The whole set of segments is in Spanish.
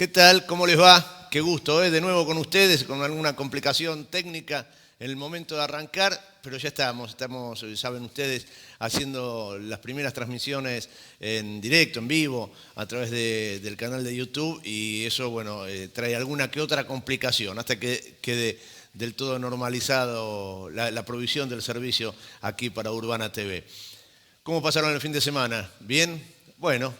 ¿Qué tal? ¿Cómo les va? Qué gusto, ¿eh? De nuevo con ustedes, con alguna complicación técnica en el momento de arrancar, pero ya estamos, saben ustedes, haciendo las primeras transmisiones en directo, en vivo, a través del canal de YouTube, y eso, bueno, trae alguna que otra complicación, hasta que quede del todo normalizado la provisión del servicio aquí para Urbana TV. ¿Cómo pasaron el fin de semana? ¿Bien? Bueno,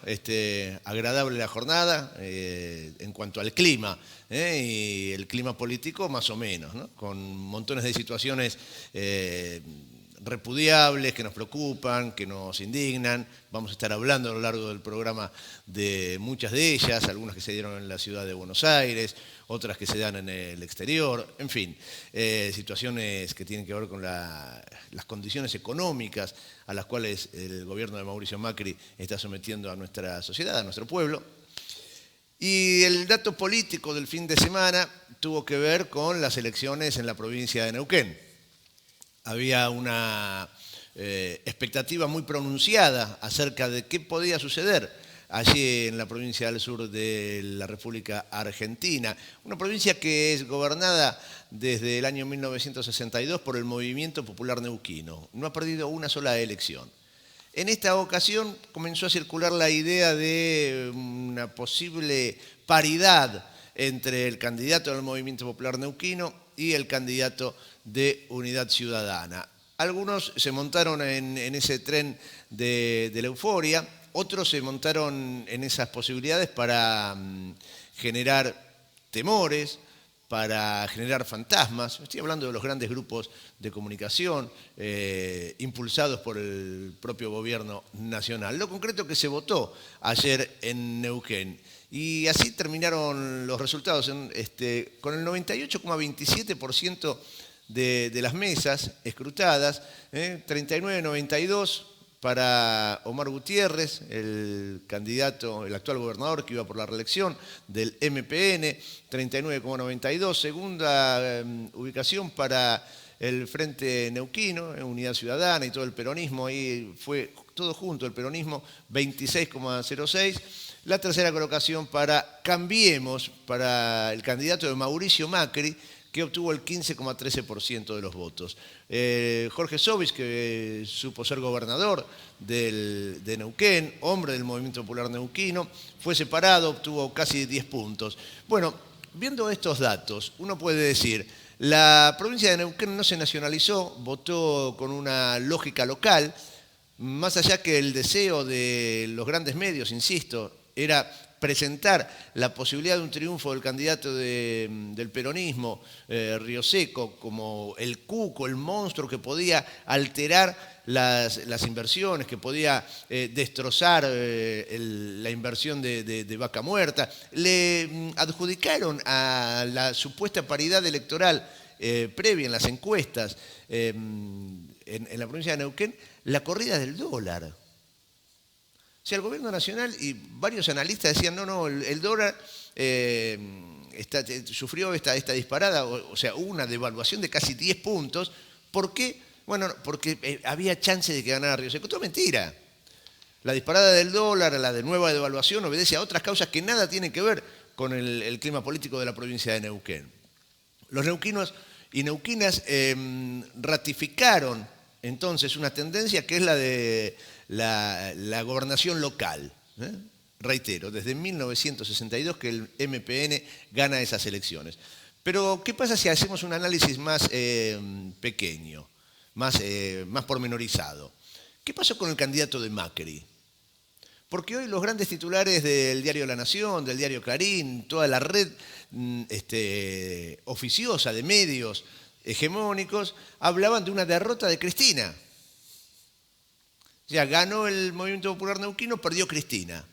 agradable la jornada en cuanto al clima, y el clima político más o menos, ¿no? Con montones de situaciones repudiables que nos preocupan, que nos indignan. Vamos a estar hablando a lo largo del programa de muchas de ellas, algunas que se dieron en la ciudad de Buenos Aires, otras que se dan en el exterior, en fin, situaciones que tienen que ver con las condiciones económicas a las cuales el gobierno de Mauricio Macri está sometiendo a nuestra sociedad, a nuestro pueblo. Y el dato político del fin de semana tuvo que ver con las elecciones en la provincia de Neuquén. Había una expectativa muy pronunciada acerca de qué podía suceder allí en la provincia del sur de la República Argentina, una provincia que es gobernada desde el año 1962 por el Movimiento Popular Neuquino. No ha perdido una sola elección. En esta ocasión comenzó a circular la idea de una posible paridad entre el candidato del Movimiento Popular Neuquino y el candidato de Unidad Ciudadana. Algunos se montaron en ese tren de la euforia, otros se montaron en esas posibilidades para generar temores, para generar fantasmas. Estoy hablando de los grandes grupos de comunicación impulsados por el propio gobierno nacional. Lo concreto que se votó ayer en Neuquén. Y así terminaron los resultados con el 98,27% de las mesas escrutadas, 39,92% para Omar Gutiérrez, el candidato, el actual gobernador que iba por la reelección del MPN, 39,92%. Segunda ubicación para el Frente Neuquino, Unidad Ciudadana y todo el peronismo, ahí fue todo junto, el peronismo, 26,06%. La tercera colocación para Cambiemos, para el candidato de Mauricio Macri, que obtuvo el 15,13% de los votos. Jorge Sobis, que supo ser gobernador de Neuquén, hombre del Movimiento Popular Neuquino, fue separado, obtuvo casi 10 puntos. Bueno, viendo estos datos, uno puede decir, la provincia de Neuquén no se nacionalizó, votó con una lógica local, más allá que el deseo de los grandes medios, insisto, era presentar la posibilidad de un triunfo del candidato del peronismo, Río Seco, como el cuco, el monstruo que podía alterar las inversiones, que podía destrozar la inversión de Vaca Muerta. Le adjudicaron a la supuesta paridad electoral previa en las encuestas en la provincia de Neuquén la corrida del dólar. O sea, el gobierno nacional y varios analistas decían, no, el dólar sufrió esta disparada, o sea, hubo una devaluación de casi 10 puntos. ¿Por qué? Bueno, porque había chance de que ganara Río Seco. Todo mentira. La disparada del dólar, la de nueva devaluación, obedece a otras causas que nada tienen que ver con el clima político de la provincia de Neuquén. Los neuquinos y neuquinas ratificaron entonces una tendencia que es la de la gobernación local. Reitero, desde 1962 que el MPN gana esas elecciones. Pero, ¿qué pasa si hacemos un análisis más pequeño, más pormenorizado? ¿Qué pasó con el candidato de Macri? Porque hoy los grandes titulares del diario La Nación, del diario Clarín, toda la red oficiosa de medios hegemónicos, hablaban de una derrota de Cristina. O sea, ganó el Movimiento Popular Neuquino, perdió Cristina.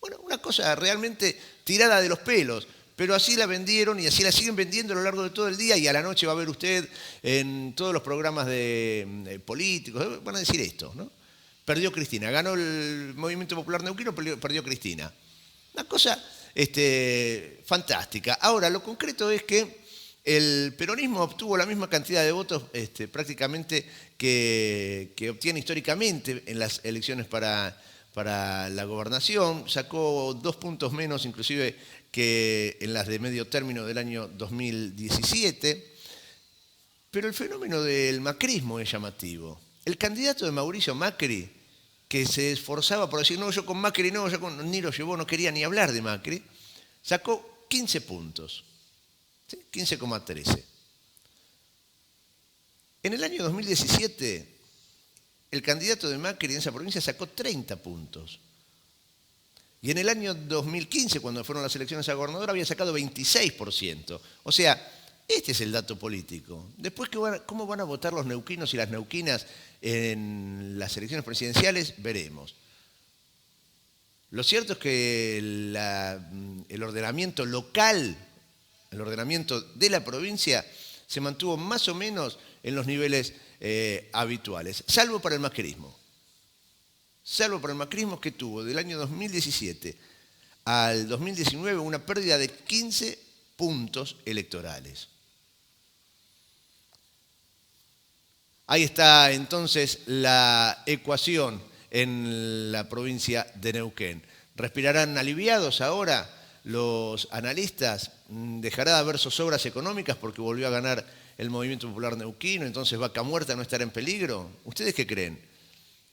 Bueno, una cosa realmente tirada de los pelos, pero así la vendieron y así la siguen vendiendo a lo largo de todo el día, y a la noche va a ver usted en todos los programas de políticos, van a decir esto, ¿no? Perdió Cristina, ganó el Movimiento Popular Neuquino, perdió Cristina. Una cosa fantástica. Ahora, lo concreto es que el peronismo obtuvo la misma cantidad de votos prácticamente que obtiene históricamente en las elecciones para para la gobernación, sacó 2 puntos menos inclusive que en las de medio término del año 2017, pero el fenómeno del macrismo es llamativo. El candidato de Mauricio Macri, que se esforzaba por decir, no, yo con Macri no, ni lo llevó, no quería ni hablar de Macri, sacó 15 puntos, ¿sí? 15,13. En el año 2017, el candidato de Macri en esa provincia sacó 30 puntos. Y en el año 2015, cuando fueron las elecciones a gobernador, había sacado 26%. O sea, este es el dato político. Después, ¿cómo van a votar los neuquinos y las neuquinas en las elecciones presidenciales? Veremos. Lo cierto es que el ordenamiento local, el ordenamiento de la provincia, se mantuvo más o menos en los niveles habituales, salvo para el macrismo. Salvo para el macrismo, que tuvo del año 2017 al 2019 una pérdida de 15 puntos electorales. Ahí está entonces la ecuación en la provincia de Neuquén. ¿Respirarán aliviados ahora los analistas? ¿Dejará de haber zozobras económicas porque volvió a ganar el Movimiento Popular Neuquino, entonces Vaca Muerta no estará en peligro? ¿Ustedes qué creen?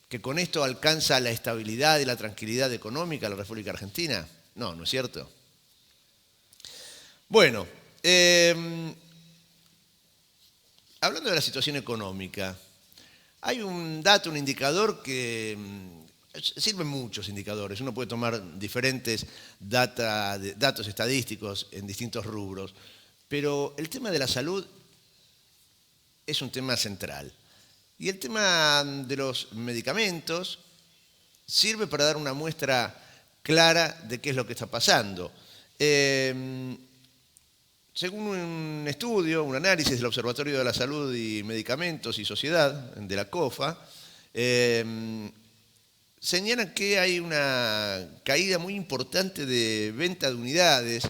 ¿Que con esto alcanza la estabilidad y la tranquilidad económica la República Argentina? No, ¿no es cierto? Bueno, hablando de la situación económica, hay un dato, un indicador que sirven muchos indicadores. Uno puede tomar diferentes datos estadísticos en distintos rubros, pero el tema de la salud es un tema central. Y el tema de los medicamentos sirve para dar una muestra clara de qué es lo que está pasando. Según un estudio, un análisis del Observatorio de la Salud y Medicamentos y Sociedad, de la COFA, señalan que hay una caída muy importante de venta de unidades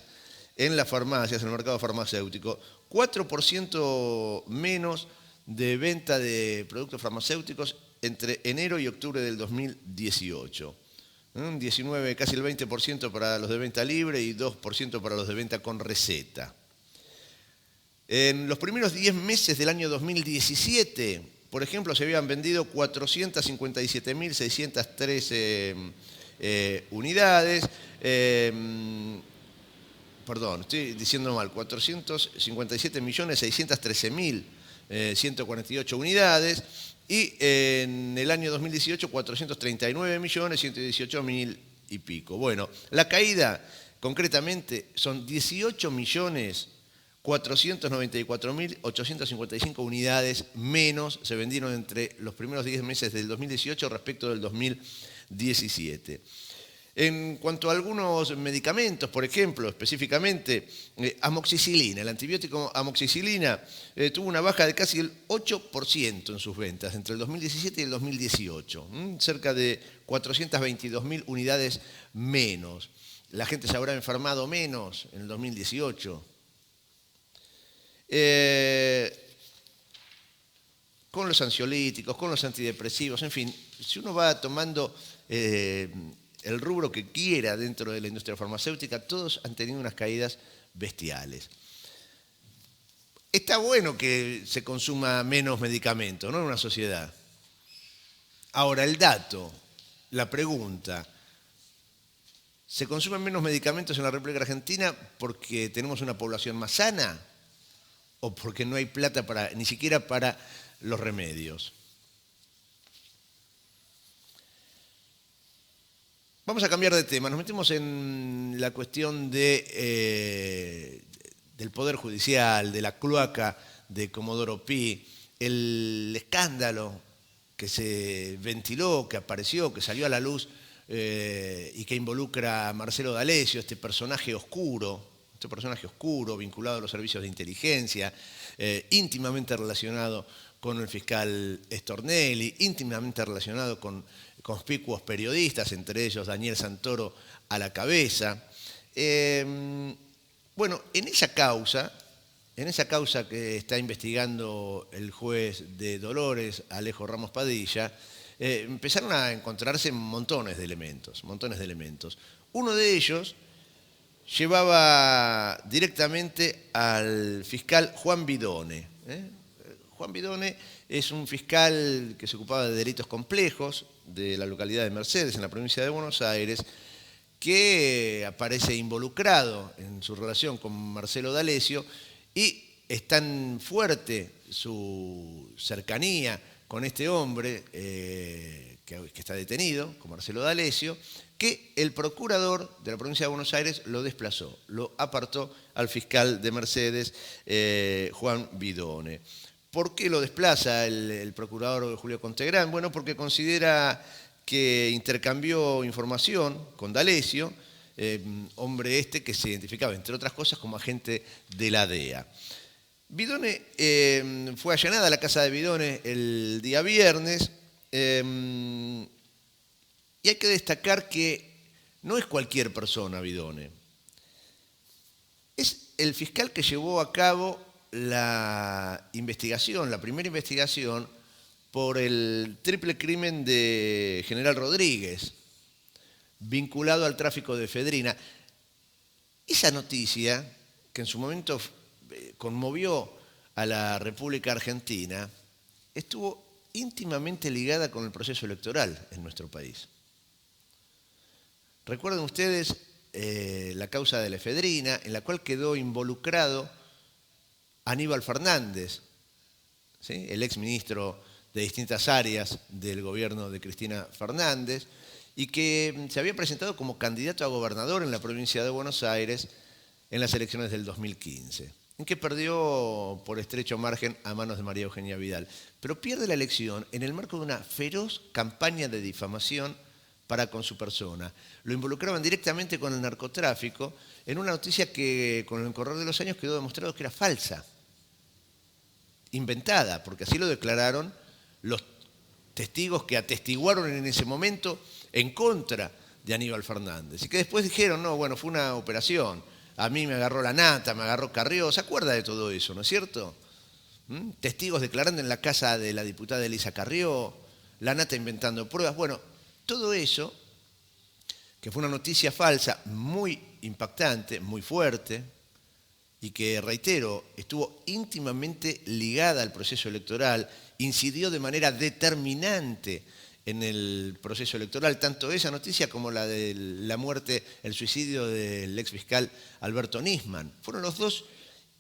en las farmacias, en el mercado farmacéutico. 4% menos de venta de productos farmacéuticos entre enero y octubre del 2018. 19, casi el 20% para los de venta libre y 2% para los de venta con receta. En los primeros 10 meses del año 2017, por ejemplo, se habían vendido 457.613 unidades. Perdón, estoy diciendo mal, 457.613.148 unidades, y en el año 2018 439.118.000 y pico. Bueno, la caída concretamente son 18.494.855 unidades menos se vendieron entre los primeros 10 meses del 2018 respecto del 2017. En cuanto a algunos medicamentos, por ejemplo, específicamente amoxicilina, el antibiótico amoxicilina tuvo una baja de casi el 8% en sus ventas entre el 2017 y el 2018, cerca de 422.000 unidades menos. La gente se habrá enfermado menos en el 2018. Con los ansiolíticos, con los antidepresivos, en fin, si uno va tomando el rubro que quiera dentro de la industria farmacéutica, todos han tenido unas caídas bestiales. Está bueno que se consuma menos medicamento, ¿no?, en una sociedad. Ahora, el dato, la pregunta, ¿se consumen menos medicamentos en la República Argentina porque tenemos una población más sana o porque no hay plata ni siquiera para los remedios? Vamos a cambiar de tema, nos metemos en la cuestión del Poder Judicial, de la cloaca de Comodoro Pi, el escándalo que se ventiló, que apareció, que salió a la luz y que involucra a Marcelo D'Alessio, este personaje oscuro vinculado a los servicios de inteligencia, íntimamente relacionado con el fiscal Stornelli, íntimamente relacionado con conspicuos periodistas, entre ellos Daniel Santoro a la cabeza. Bueno, en esa causa que está investigando el juez de Dolores, Alejo Ramos Padilla, empezaron a encontrarse montones de elementos, montones de elementos. Uno de ellos llevaba directamente al fiscal Juan Bidone. Juan Bidone es un fiscal que se ocupaba de delitos complejos de la localidad de Mercedes, en la provincia de Buenos Aires, que aparece involucrado en su relación con Marcelo D'Alessio, y es tan fuerte su cercanía con este hombre que está detenido, con Marcelo D'Alessio, que el procurador de la provincia de Buenos Aires lo desplazó, lo apartó al fiscal de Mercedes, Juan Bidone. ¿Por qué lo desplaza el procurador Julio Contegrán? Bueno, porque considera que intercambió información con D'Alessio, hombre que se identificaba, entre otras cosas, como agente de la DEA. Bidone, fue allanada la casa de Bidone el día viernes, y hay que destacar que no es cualquier persona Bidone. Es el fiscal que llevó a cabo la investigación, la primera investigación por el triple crimen de General Rodríguez, vinculado al tráfico de efedrina. Esa noticia, que en su momento conmovió a la República Argentina, estuvo íntimamente ligada con el proceso electoral en nuestro país. Recuerden ustedes la causa de la efedrina, en la cual quedó involucrado Aníbal Fernández, ¿sí?, el exministro de distintas áreas del gobierno de Cristina Fernández, y que se había presentado como candidato a gobernador en la provincia de Buenos Aires en las elecciones del 2015, en que perdió por estrecho margen a manos de María Eugenia Vidal. Pero pierde la elección en el marco de una feroz campaña de difamación para con su persona. Lo involucraban directamente con el narcotráfico, en una noticia que con el correr de los años quedó demostrado que era falsa, inventada, porque así lo declararon los testigos que atestiguaron en ese momento en contra de Aníbal Fernández. Y que después dijeron, no, bueno, fue una operación, a mí me agarró la nata, me agarró Carrió, ¿se acuerda de todo eso, no es cierto? Testigos declarando en la casa de la diputada Elisa Carrió, la nata inventando pruebas. Bueno, todo eso, que fue una noticia falsa muy impactante, muy fuerte, y que, reitero, estuvo íntimamente ligada al proceso electoral, incidió de manera determinante en el proceso electoral, tanto esa noticia como la de la muerte, el suicidio del exfiscal Alberto Nisman. Fueron los dos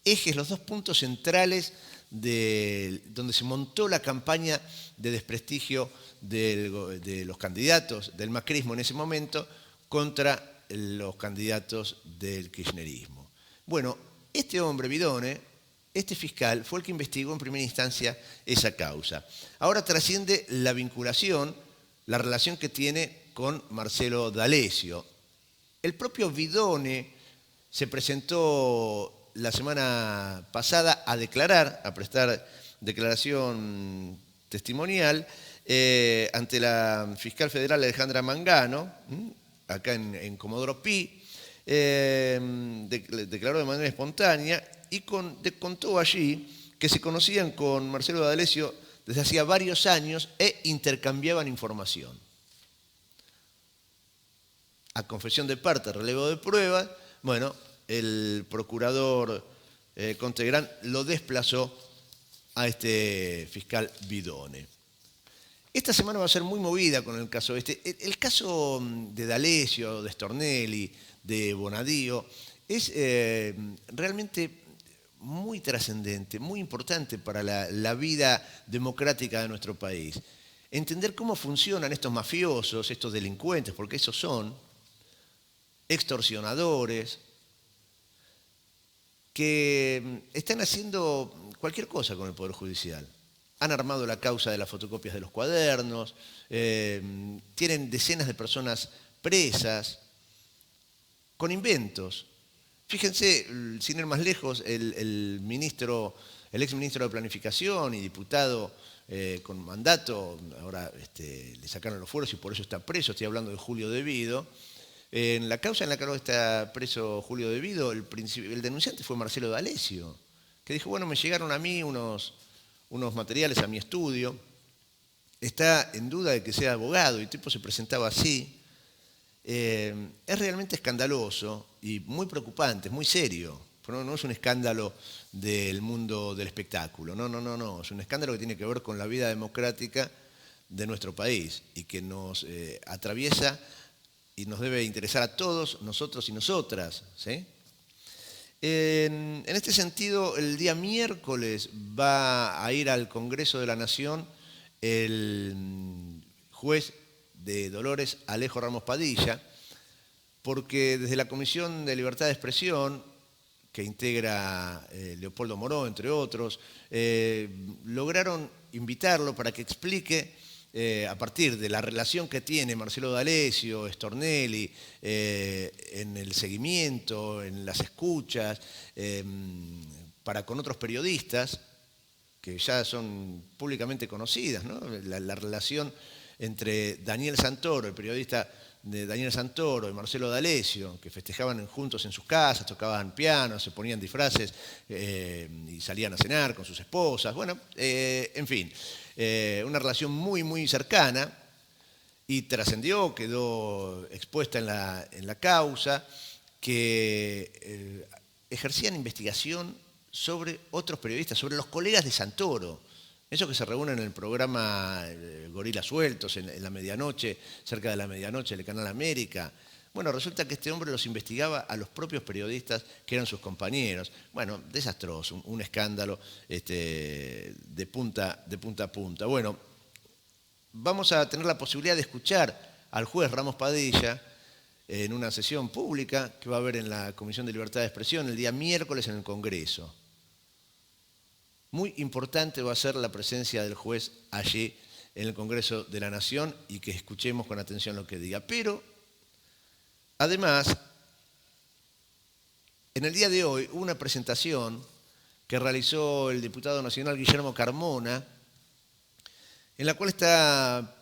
ejes, los dos puntos centrales donde se montó la campaña de desprestigio de los candidatos del macrismo en ese momento contra los candidatos del kirchnerismo. Bueno, este hombre, Bidone, este fiscal, fue el que investigó en primera instancia esa causa. Ahora trasciende la vinculación, la relación que tiene con Marcelo D'Alessio. El propio Bidone se presentó la semana pasada a declarar, a prestar declaración testimonial ante la fiscal federal Alejandra Mangano, acá en Comodoro Pi. Declaró de manera espontánea y contó allí que se conocían con Marcelo D'Alessio desde hacía varios años e intercambiaban información. A confesión de parte, relevo de pruebas, bueno, el procurador Contegrán lo desplazó a este fiscal Bidone. Esta semana va a ser muy movida con el caso este. El caso de D'Alessio, de Stornelli, de Bonadío, es realmente muy trascendente, muy importante para la vida democrática de nuestro país. Entender cómo funcionan estos mafiosos, estos delincuentes, porque esos son extorsionadores, que están haciendo cualquier cosa con el Poder Judicial. Han armado la causa de las fotocopias de los cuadernos, tienen decenas de personas presas, con inventos. Fíjense, sin ir más lejos, el exministro de Planificación y diputado con mandato, ahora le sacaron los fueros y por eso está preso, estoy hablando de Julio De Vido. En la causa en la que ahora está preso Julio De Vido, el denunciante fue Marcelo D'Alessio, que dijo, bueno, me llegaron a mí unos materiales a mi estudio, está en duda de que sea abogado y el tipo se presentaba así, es realmente escandaloso y muy preocupante, es muy serio. No es un escándalo del mundo del espectáculo, no. Es un escándalo que tiene que ver con la vida democrática de nuestro país y que nos atraviesa y nos debe interesar a todos, nosotros y nosotras, ¿sí? En este sentido, el día miércoles va a ir al Congreso de la Nación el juez de Dolores, Alejo Ramos Padilla, porque desde la Comisión de Libertad de Expresión, que integra Leopoldo Moró, entre otros, lograron invitarlo para que explique, a partir de la relación que tiene Marcelo D'Alessio, Stornelli, en el seguimiento, en las escuchas, para con otros periodistas, que ya son públicamente conocidas, ¿no? La relación entre Daniel Santoro, el periodista de Daniel Santoro y Marcelo D'Alessio, que festejaban juntos en sus casas, tocaban piano, se ponían disfraces y salían a cenar con sus esposas. Bueno, en fin, una relación muy, muy cercana y trascendió, quedó expuesta en la causa, que ejercían investigación sobre otros periodistas, sobre los colegas de Santoro. Esos que se reúnen en el programa Gorilas Sueltos, en la medianoche, cerca de la medianoche del Canal América. Bueno, resulta que este hombre los investigaba a los propios periodistas que eran sus compañeros. Bueno, desastroso, un escándalo de punta a punta. Bueno, vamos a tener la posibilidad de escuchar al juez Ramos Padilla en una sesión pública que va a haber en la Comisión de Libertad de Expresión el día miércoles en el Congreso. Muy importante va a ser la presencia del juez allí en el Congreso de la Nación y que escuchemos con atención lo que diga. Pero, además, en el día de hoy hubo una presentación que realizó el diputado nacional Guillermo Carmona, en la cual está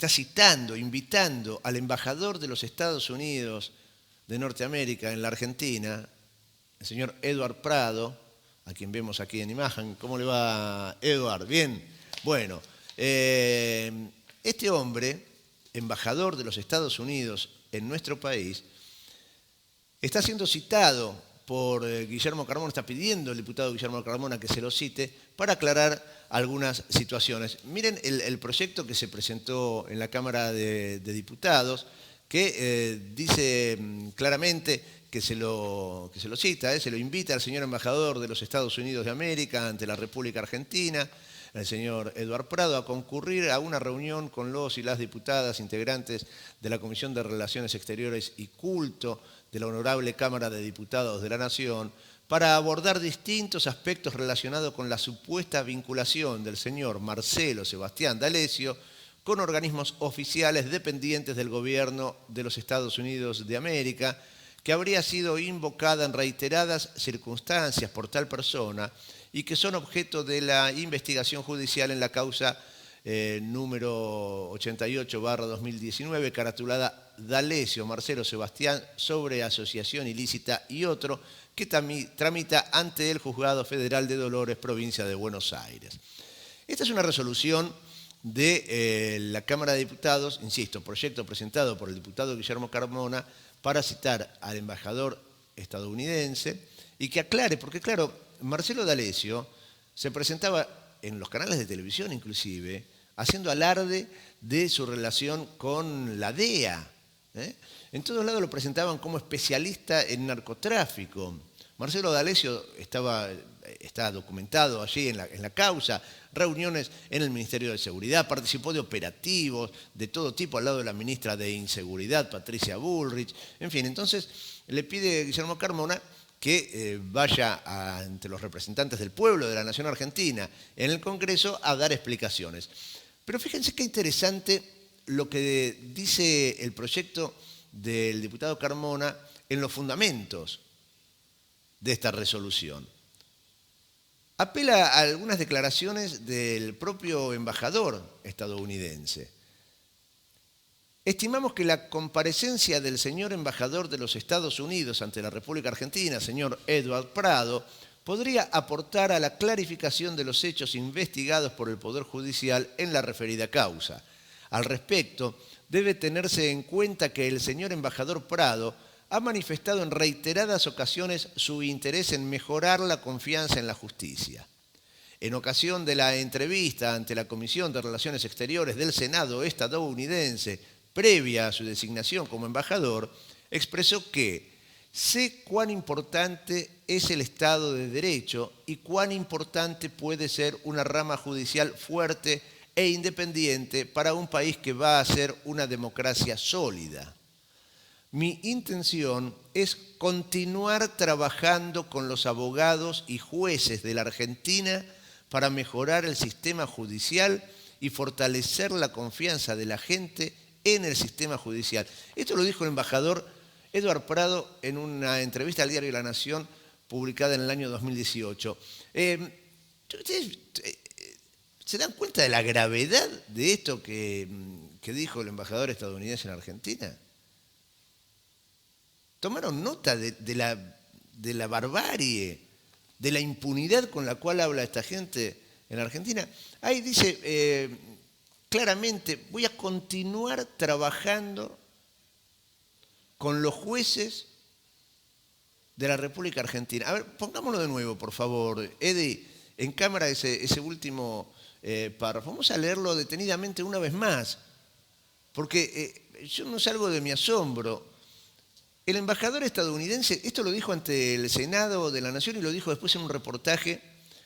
citando, invitando al embajador de los Estados Unidos de Norteamérica en la Argentina, el señor Edward Prado, a quien vemos aquí en imagen. ¿Cómo le va, Edward? ¿Bien? Bueno, este hombre, embajador de los Estados Unidos en nuestro país, está siendo citado por Guillermo Carmona, está pidiendo el diputado Guillermo Carmona que se lo cite para aclarar algunas situaciones. Miren el proyecto que se presentó en la Cámara de Diputados, que dice claramente que se lo cita, se lo invita al señor embajador de los Estados Unidos de América ante la República Argentina, el señor Edward Prado, a concurrir a una reunión con los y las diputadas integrantes de la Comisión de Relaciones Exteriores y Culto de la Honorable Cámara de Diputados de la Nación para abordar distintos aspectos relacionados con la supuesta vinculación del señor Marcelo Sebastián D'Alessio con organismos oficiales dependientes del gobierno de los Estados Unidos de América, que habría sido invocada en reiteradas circunstancias por tal persona y que son objeto de la investigación judicial en la causa número 88/2019, caratulada D'Alessio Marcelo Sebastián sobre asociación ilícita y otro, que tramita ante el Juzgado Federal de Dolores, provincia de Buenos Aires. Esta es una resolución de la Cámara de Diputados, insisto, proyecto presentado por el diputado Guillermo Carmona, para citar al embajador estadounidense y que aclare, porque claro, Marcelo D'Alessio se presentaba en los canales de televisión inclusive, haciendo alarde de su relación con la DEA. En todos lados lo presentaban como especialista en narcotráfico. Marcelo D'Alessio está documentado allí en la causa, reuniones en el Ministerio de Seguridad, participó de operativos de todo tipo al lado de la ministra de Inseguridad, Patricia Bullrich. En fin, entonces le pide a Guillermo Carmona que vaya ante los representantes del pueblo de la Nación Argentina en el Congreso a dar explicaciones. Pero fíjense qué interesante lo que dice el proyecto del diputado Carmona en los fundamentos de esta resolución. Apela a algunas declaraciones del propio embajador estadounidense. Estimamos que la comparecencia del señor embajador de los Estados Unidos ante la República Argentina, señor Edward Prado, podría aportar a la clarificación de los hechos investigados por el Poder Judicial en la referida causa. Al respecto, debe tenerse en cuenta que el señor embajador Prado ha manifestado en reiteradas ocasiones su interés en mejorar la confianza en la justicia. En ocasión de la entrevista ante la Comisión de Relaciones Exteriores del Senado estadounidense, previa a su designación como embajador, expresó que sé cuán importante es el Estado de Derecho y cuán importante puede ser una rama judicial fuerte e independiente para un país que va a ser una democracia sólida. Mi intención es continuar trabajando con los abogados y jueces de la Argentina para mejorar el sistema judicial y fortalecer la confianza de la gente en el sistema judicial. Esto lo dijo el embajador Eduard Prado en una entrevista al diario La Nación publicada en el año 2018. ¿Ustedes se dan cuenta de la gravedad de esto que dijo el embajador estadounidense en Argentina? ¿Tomaron nota de la barbarie, de la impunidad con la cual habla esta gente en Argentina? Ahí dice claramente, voy a continuar trabajando con los jueces de la República Argentina. A ver, pongámoslo de nuevo, por favor. Eddie, en cámara ese último párrafo. Vamos a leerlo detenidamente una vez más, porque yo no salgo de mi asombro. El embajador estadounidense, esto lo dijo ante el Senado de la Nación y lo dijo después en un reportaje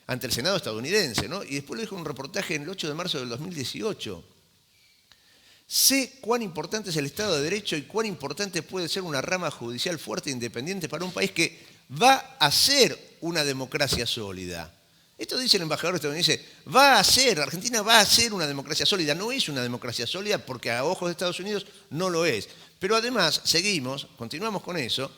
ante el Senado estadounidense, ¿no? Y después lo dijo en un reportaje en el 8 de marzo del 2018. Sé cuán importante es el Estado de Derecho y cuán importante puede ser una rama judicial fuerte e independiente para un país que va a ser una democracia sólida. Esto dice el embajador estadounidense, Argentina va a ser una democracia sólida. No es una democracia sólida porque a ojos de Estados Unidos no lo es. Pero además, continuamos con eso,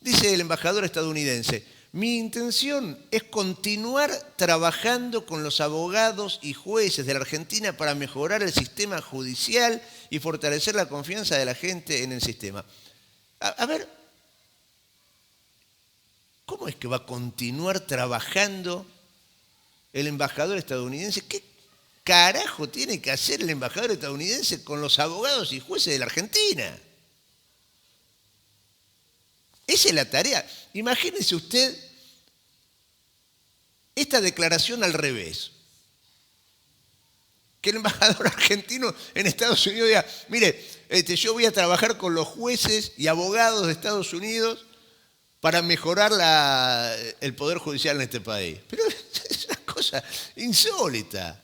dice el embajador estadounidense, mi intención es continuar trabajando con los abogados y jueces de la Argentina para mejorar el sistema judicial y fortalecer la confianza de la gente en el sistema. A ver, ¿cómo es que va a continuar trabajando el embajador estadounidense? ¿Qué carajo tiene que hacer el embajador estadounidense con los abogados y jueces de la Argentina? Esa es la tarea. Imagínese usted esta declaración al revés. Que el embajador argentino en Estados Unidos diga, mire, yo voy a trabajar con los jueces y abogados de Estados Unidos para mejorar el poder judicial en este país. Pero es una cosa insólita,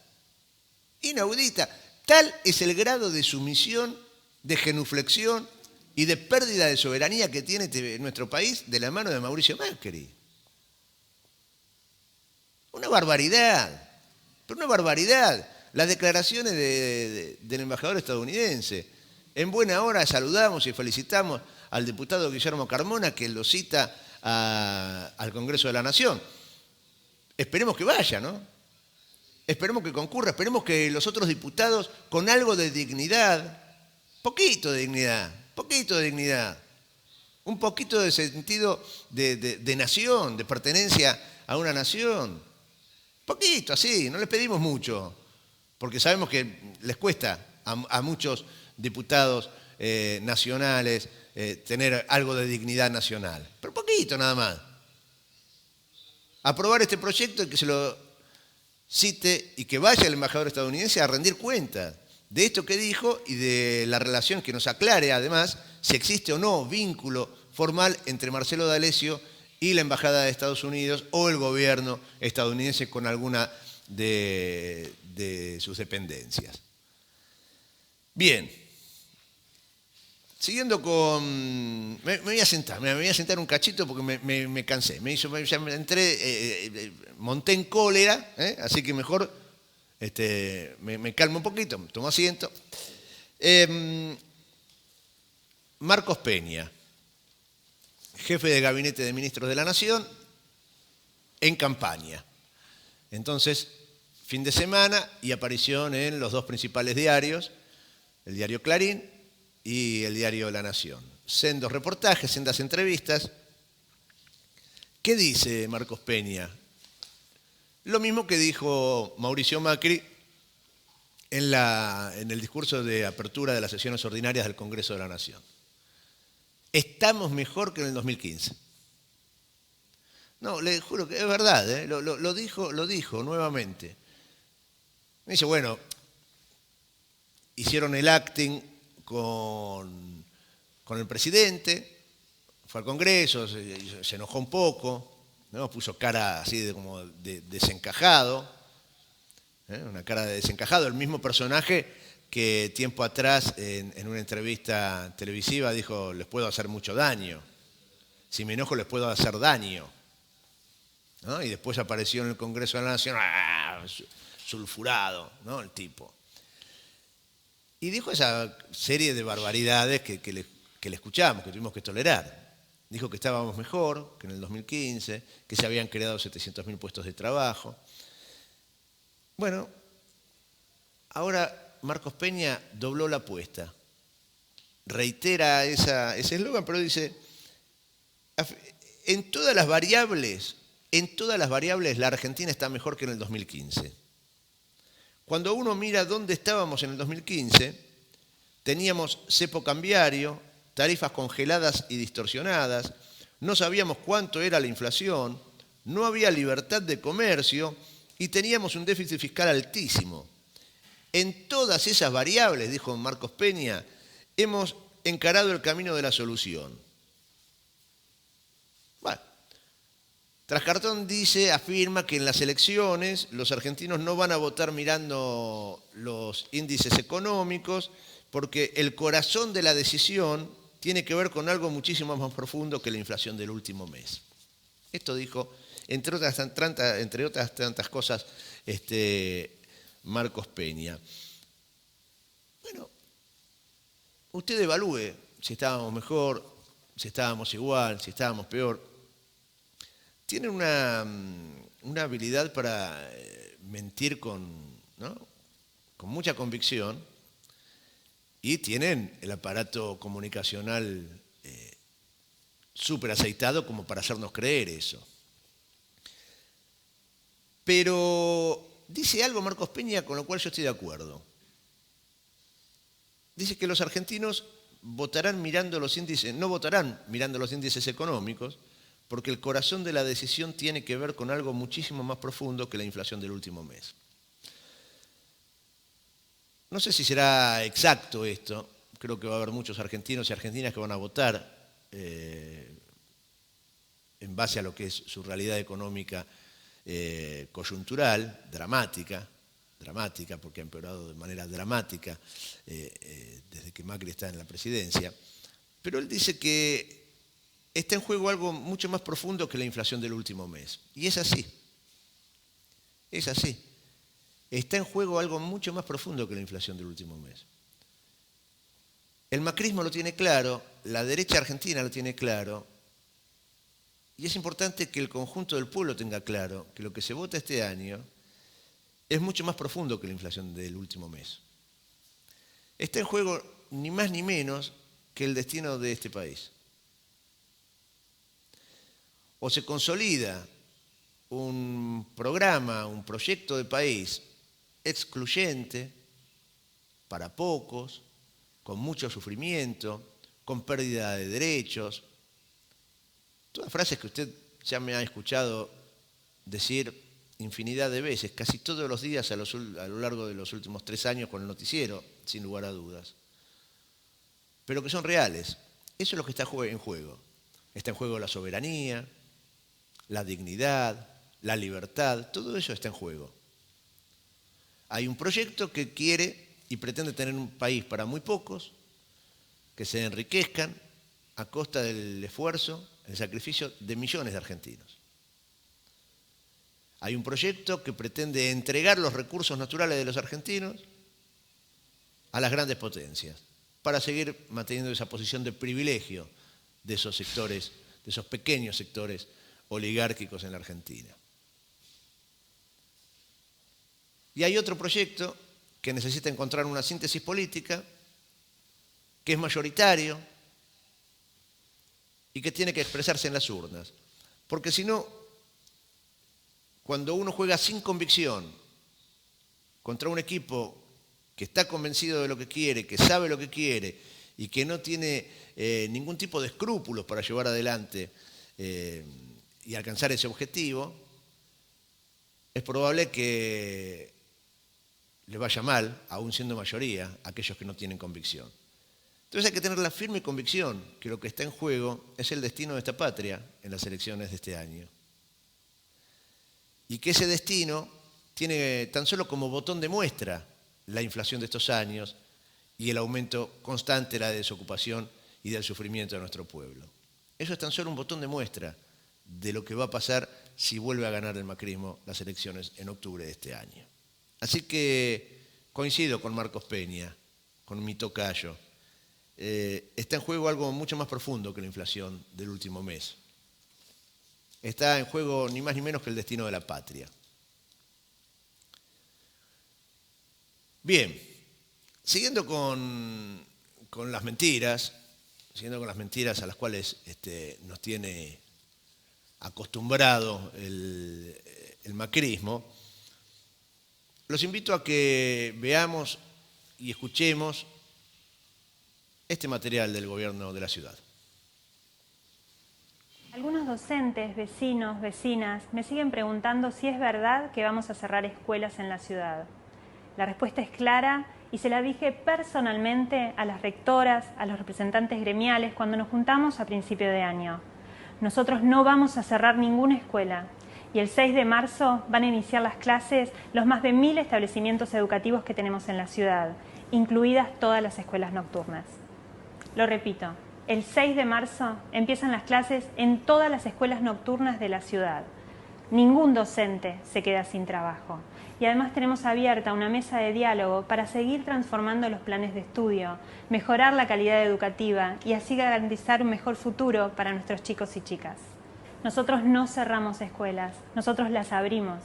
inaudita. Tal es el grado de sumisión, de genuflexión y de pérdida de soberanía que tiene nuestro país de la mano de Mauricio Macri. Una barbaridad, pero una barbaridad. Las declaraciones del embajador estadounidense. En buena hora saludamos y felicitamos al diputado Guillermo Carmona, que lo cita al Congreso de la Nación. Esperemos que vaya, ¿no? Esperemos que concurra, esperemos que los otros diputados, con algo de dignidad, poquito de dignidad, un poquito de sentido de nación, de pertenencia a una nación, poquito así, no les pedimos mucho, porque sabemos que les cuesta a muchos diputados nacionales tener algo de dignidad nacional, pero poquito nada más. Aprobar este proyecto y que se lo cite y que vaya el embajador estadounidense a rendir cuentas de esto que dijo y de la relación que nos aclare, además, si existe o no vínculo formal entre Marcelo D'Alessio y la Embajada de Estados Unidos o el gobierno estadounidense con alguna de sus dependencias. Bien, siguiendo con... Me voy a sentar un cachito porque me cansé. Ya me entré, monté en cólera, así que mejor me calmo un poquito, tomo asiento. Marcos Peña, jefe de gabinete de ministros de la Nación, en campaña. Entonces, fin de semana y aparición en los dos principales diarios, el diario Clarín y el diario La Nación. Sendos reportajes, sendas entrevistas ¿Qué dice Marcos Peña? Lo mismo que dijo Mauricio Macri en el discurso de apertura de las sesiones ordinarias del Congreso de la Nación. Estamos mejor que en el 2015. No, le juro que es verdad, ¿eh? Lo dijo nuevamente. Me dice, bueno, hicieron el acting con el presidente, fue al Congreso, se enojó un poco, ¿no? Puso cara así como de desencajado, una cara de desencajado, el mismo personaje que tiempo atrás en una entrevista televisiva dijo, les puedo hacer mucho daño, si me enojo les puedo hacer daño, ¿no? Y después apareció en el Congreso de la Nación, sulfurado, ¿no? El tipo. Y dijo esa serie de barbaridades que le escuchamos, que tuvimos que tolerar. Dijo que estábamos mejor que en el 2015, que se habían creado 700.000 puestos de trabajo. Bueno, ahora Marcos Peña dobló la apuesta. Reitera ese eslogan, pero dice, en todas las variables la Argentina está mejor que en el 2015. Cuando uno mira dónde estábamos en el 2015, teníamos cepo cambiario, tarifas congeladas y distorsionadas, no sabíamos cuánto era la inflación, no había libertad de comercio y teníamos un déficit fiscal altísimo. En todas esas variables, dijo Marcos Peña, hemos encarado el camino de la solución. Bueno, Trascartón afirma que en las elecciones los argentinos no van a votar mirando los índices económicos porque el corazón de la decisión tiene que ver con algo muchísimo más profundo que la inflación del último mes. Esto dijo, entre otras tantas cosas, Marcos Peña. Bueno, usted evalúe si estábamos mejor, si estábamos igual, si estábamos peor. Tiene una habilidad para mentir ¿no? con mucha convicción y tienen el aparato comunicacional súper aceitado como para hacernos creer eso. Pero dice algo Marcos Peña con lo cual yo estoy de acuerdo. Dice que los argentinos votarán mirando los índices, no votarán mirando los índices económicos, porque el corazón de la decisión tiene que ver con algo muchísimo más profundo que la inflación del último mes. No sé si será exacto esto, creo que va a haber muchos argentinos y argentinas que van a votar en base a lo que es su realidad económica coyuntural, dramática, porque ha empeorado de manera dramática desde que Macri está en la presidencia, pero él dice que está en juego algo mucho más profundo que la inflación del último mes. Y es así. Es así. Está en juego algo mucho más profundo que la inflación del último mes. El macrismo lo tiene claro, la derecha argentina lo tiene claro, y es importante que el conjunto del pueblo tenga claro que lo que se vota este año es mucho más profundo que la inflación del último mes. Está en juego ni más ni menos que el destino de este país. O se consolida un programa, un proyecto de país excluyente, para pocos, con mucho sufrimiento, con pérdida de derechos. Todas frases que usted ya me ha escuchado decir infinidad de veces, casi todos los días a lo largo de los últimos 3 años con el noticiero, sin lugar a dudas. Pero que son reales. Eso es lo que está en juego. Está en juego la soberanía, la dignidad, la libertad, todo eso está en juego. Hay un proyecto que quiere y pretende tener un país para muy pocos, que se enriquezcan a costa del esfuerzo, el sacrificio de millones de argentinos. Hay un proyecto que pretende entregar los recursos naturales de los argentinos a las grandes potencias, para seguir manteniendo esa posición de privilegio de esos sectores, de esos pequeños sectores oligárquicos en la Argentina. Y hay otro proyecto que necesita encontrar una síntesis política, que es mayoritario y que tiene que expresarse en las urnas, Porque si no, cuando uno juega sin convicción contra un equipo que está convencido de lo que quiere, que sabe lo que quiere y que no tiene ningún tipo de escrúpulos para llevar adelante y alcanzar ese objetivo, es probable que le vaya mal, aún siendo mayoría, a aquellos que no tienen convicción. Entonces hay que tener la firme convicción que lo que está en juego es el destino de esta patria en las elecciones de este año. Y que ese destino tiene tan solo como botón de muestra la inflación de estos años y el aumento constante de la desocupación y del sufrimiento de nuestro pueblo. Eso es tan solo un botón de muestra de lo que va a pasar si vuelve a ganar el macrismo las elecciones en octubre de este año. Así que coincido con Marcos Peña, con mi tocayo. Está en juego algo mucho más profundo que la inflación del último mes. Está en juego ni más ni menos que el destino de la patria. Bien, siguiendo con las mentiras, a las cuales nos tiene acostumbrado el macrismo, los invito a que veamos y escuchemos este material del gobierno de la ciudad. Algunos docentes, vecinos, vecinas me siguen preguntando si es verdad que vamos a cerrar escuelas en la ciudad. La respuesta es clara y se la dije personalmente a las rectoras, a los representantes gremiales cuando nos juntamos a principio de año. Nosotros no vamos a cerrar ninguna escuela y el 6 de marzo van a iniciar las clases los más de 1000 establecimientos educativos que tenemos en la ciudad, incluidas todas las escuelas nocturnas. Lo repito, el 6 de marzo empiezan las clases en todas las escuelas nocturnas de la ciudad. Ningún docente se queda sin trabajo. Y además tenemos abierta una mesa de diálogo para seguir transformando los planes de estudio, mejorar la calidad educativa y así garantizar un mejor futuro para nuestros chicos y chicas. Nosotros no cerramos escuelas, nosotros las abrimos.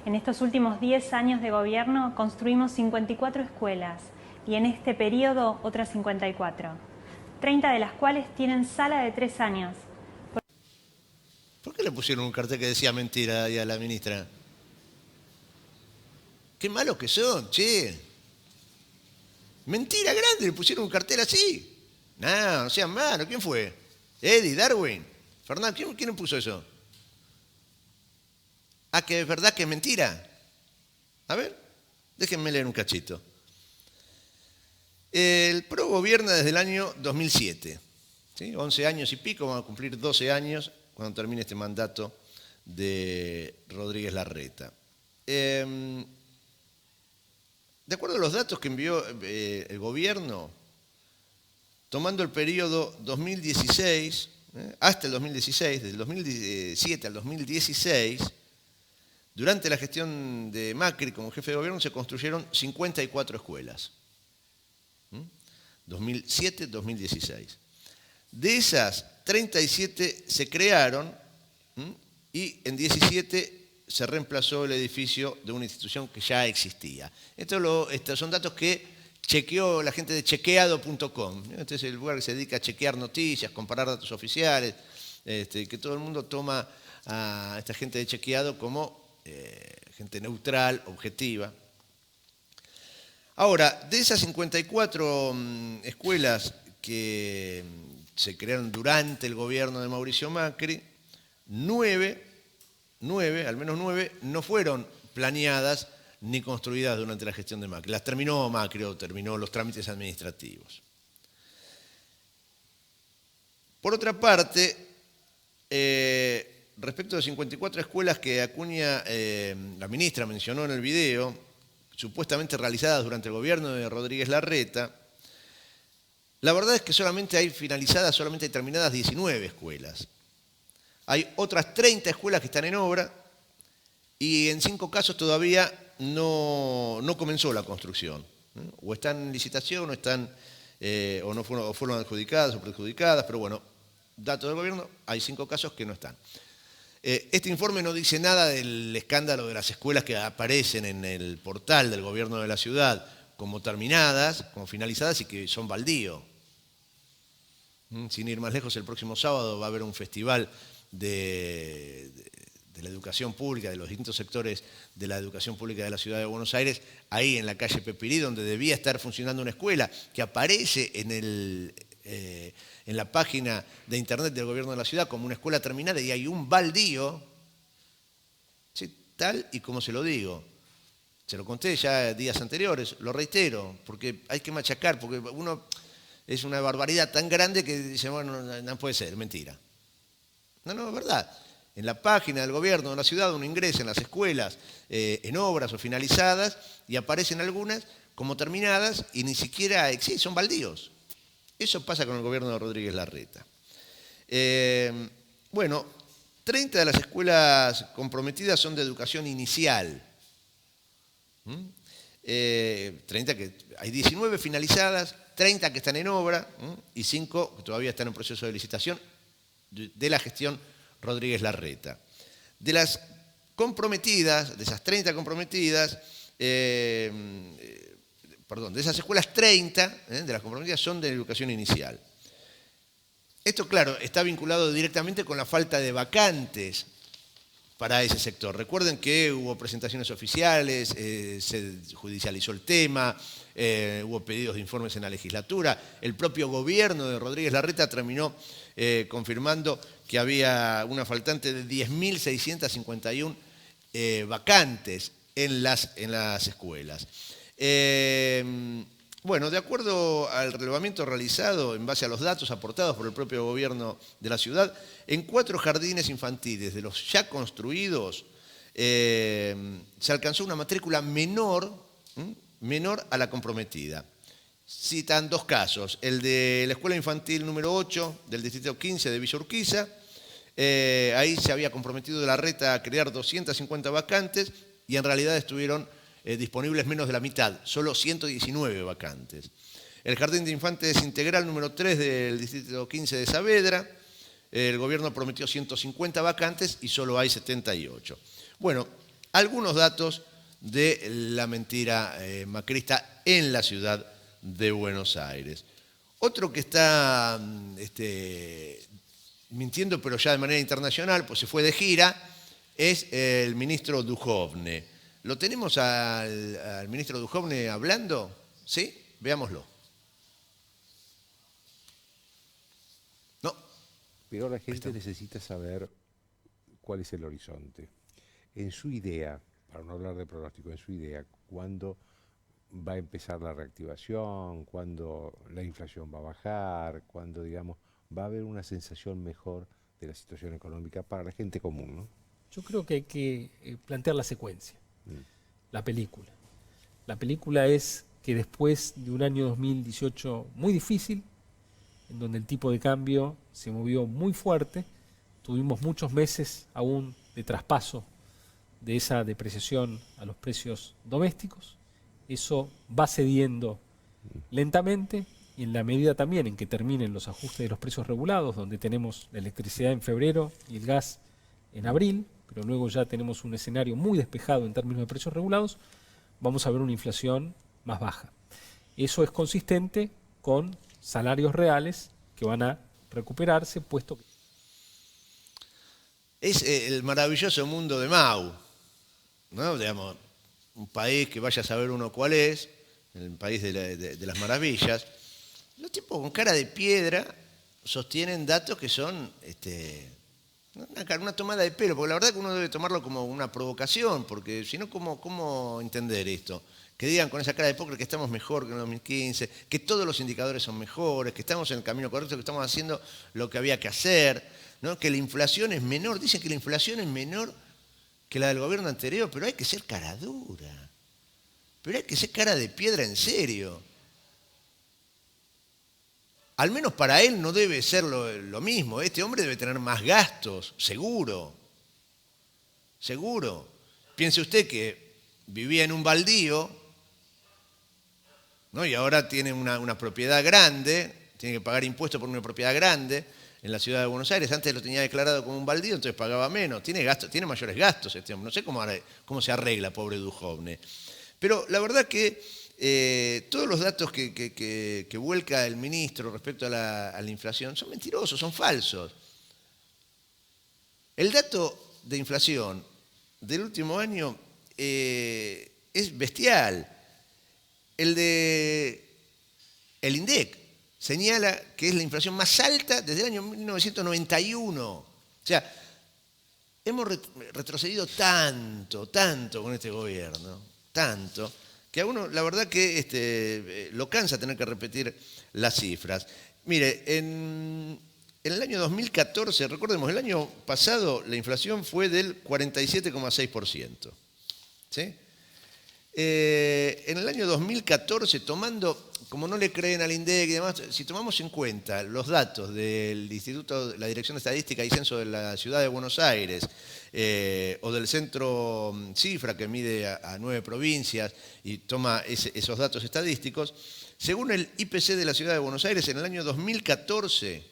En estos últimos 10 años de gobierno construimos 54 escuelas y en este periodo otras 54. 30 de las cuales tienen sala de 3 años. ¿Por qué le pusieron un cartel que decía mentira ahí a la ministra? Qué malos que son, che. Mentira grande, le pusieron un cartel así. No sean malos. ¿Quién fue? Eddie, Darwin, Fernando, ¿quién le puso eso? Ah, que es verdad que es mentira. A ver, déjenme leer un cachito. El PRO gobierna desde el año 2007. ¿Sí? 11 años y pico, vamos a cumplir 12 años cuando termine este mandato de Rodríguez Larreta. De acuerdo a los datos que envió el gobierno, tomando el periodo 2016, hasta el 2016, desde el 2007 al 2016, durante la gestión de Macri como jefe de gobierno se construyeron 54 escuelas. 2007-2016. De esas, 37 se crearon y en 17 se reemplazó el edificio de una institución que ya existía. Estos son datos que chequeó la gente de chequeado.com. Este es el lugar que se dedica a chequear noticias, comparar datos oficiales, que todo el mundo toma a esta gente de chequeado como gente neutral, objetiva. Ahora, de esas 54 escuelas que se crearon durante el gobierno de Mauricio Macri, 9, al menos 9, no fueron planeadas ni construidas durante la gestión de Macri. Las terminó Macri o terminó los trámites administrativos. Por otra parte, respecto de 54 escuelas que Acuña, la ministra, mencionó en el video, supuestamente realizadas durante el gobierno de Rodríguez Larreta, la verdad es que solamente hay terminadas 19 escuelas. Hay otras 30 escuelas que están en obra y en 5 casos todavía no comenzó la construcción. O están en licitación o no fueron adjudicadas o perjudicadas, pero bueno, datos del gobierno, hay 5 casos que no están. Este informe no dice nada del escándalo de las escuelas que aparecen en el portal del gobierno de la ciudad como terminadas, como finalizadas y que son baldío. Sin ir más lejos, el próximo sábado va a haber un festival de la educación pública, de los distintos sectores de la educación pública de la Ciudad de Buenos Aires, ahí en la calle Pepirí, donde debía estar funcionando una escuela, que aparece en la página de internet del gobierno de la ciudad como una escuela terminada, y hay un baldío, ¿sí? Tal y como se lo digo. Se lo conté ya días anteriores, lo reitero, porque hay que machacar, porque uno es una barbaridad tan grande que dice, bueno, no puede ser, mentira. No, es verdad. En la página del gobierno de la ciudad uno ingresa en las escuelas en obras o finalizadas y aparecen algunas como terminadas y ni siquiera existen, son baldíos. Eso pasa con el gobierno de Rodríguez Larreta. Bueno, 30 de las escuelas comprometidas son de educación inicial. 30 que hay 19 finalizadas, 30 que están en obra y 5 que todavía están en proceso de licitación de la gestión Rodríguez Larreta. De las comprometidas, de esas 30 comprometidas, de esas escuelas 30 de las comprometidas son de educación inicial. Esto, claro, está vinculado directamente con la falta de vacantes para ese sector. Recuerden que hubo presentaciones oficiales, se judicializó el tema, hubo pedidos de informes en la legislatura. El propio gobierno de Rodríguez Larreta terminó confirmando que había una faltante de 10.651 vacantes en las escuelas. Bueno, de acuerdo al relevamiento realizado en base a los datos aportados por el propio gobierno de la ciudad, en 4 jardines infantiles de los ya construidos se alcanzó una matrícula menor a la comprometida. Citan 2 casos, el de la escuela infantil número 8 del distrito 15 de Villa Urquiza. Ahí se había comprometido Larreta a crear 250 vacantes y en realidad estuvieron disponibles menos de la mitad, solo 119 vacantes. El Jardín de Infantes Integral número 3 del distrito 15 de Saavedra, el gobierno prometió 150 vacantes y solo hay 78. Bueno, algunos datos de la mentira macrista en la ciudad de Buenos Aires. Otro que está mintiendo, pero ya de manera internacional, pues se fue de gira, es el ministro Duhovne. ¿Lo tenemos al ministro Duhovne hablando? ¿Sí? Veámoslo. No. Pero la gente necesita saber cuál es el horizonte. En su idea, para no hablar de pronóstico, en su idea, ¿cuándo va a empezar la reactivación? ¿Cuándo la inflación va a bajar? ¿Cuándo, digamos, va a haber una sensación mejor de la situación económica para la gente común, ¿no? Yo creo que hay que plantear la secuencia. La película. La película es que después de un año 2018 muy difícil, en donde el tipo de cambio se movió muy fuerte, tuvimos muchos meses aún de traspaso de esa depreciación a los precios domésticos. Eso va cediendo lentamente y en la medida también en que terminen los ajustes de los precios regulados, donde tenemos la electricidad en febrero y el gas en abril, pero luego ya tenemos un escenario muy despejado en términos de precios regulados, vamos a ver una inflación más baja. Eso es consistente con salarios reales que van a recuperarse, puesto que... Es el maravilloso mundo de Mau, ¿no? Digamos, un país que vaya a saber uno cuál es, el país de las maravillas. Los tipos con cara de piedra sostienen datos que son... una tomada de pelo, porque la verdad que uno debe tomarlo como una provocación, porque si no, ¿cómo entender esto? Que digan con esa cara de póker que estamos mejor que en el 2015, que todos los indicadores son mejores, que estamos en el camino correcto, que estamos haciendo lo que había que hacer, ¿no? Que la inflación es menor. Dicen que la inflación es menor que la del gobierno anterior, pero hay que ser cara dura. Pero hay que ser cara de piedra en serio. Al menos para él no debe ser lo mismo. Este hombre debe tener más gastos, seguro. Seguro. Piense usted que vivía en un baldío, ¿no? Y ahora tiene una propiedad grande, tiene que pagar impuestos por una propiedad grande en la ciudad de Buenos Aires. Antes lo tenía declarado como un baldío, entonces pagaba menos. Tiene mayores gastos este hombre. No sé cómo se arregla, pobre Duhovne. Pero la verdad que todos los datos que vuelca el ministro respecto a la inflación son mentirosos, son falsos. El dato de inflación del último año es bestial. El INDEC señala que es la inflación más alta desde el año 1991. O sea, hemos retrocedido tanto con este gobierno, tanto, que a uno la verdad que lo cansa tener que repetir las cifras. Mire, en el año 2014, recordemos, el año pasado la inflación fue del 47,6%. ¿Sí? En el año 2014, tomando, como no le creen al INDEC y demás, si tomamos en cuenta los datos del Instituto, la Dirección de Estadística y Censo de la Ciudad de Buenos Aires, o del Centro Cifra, que mide a 9 provincias y toma esos datos estadísticos, según el IPC de la Ciudad de Buenos Aires, en el año 2014,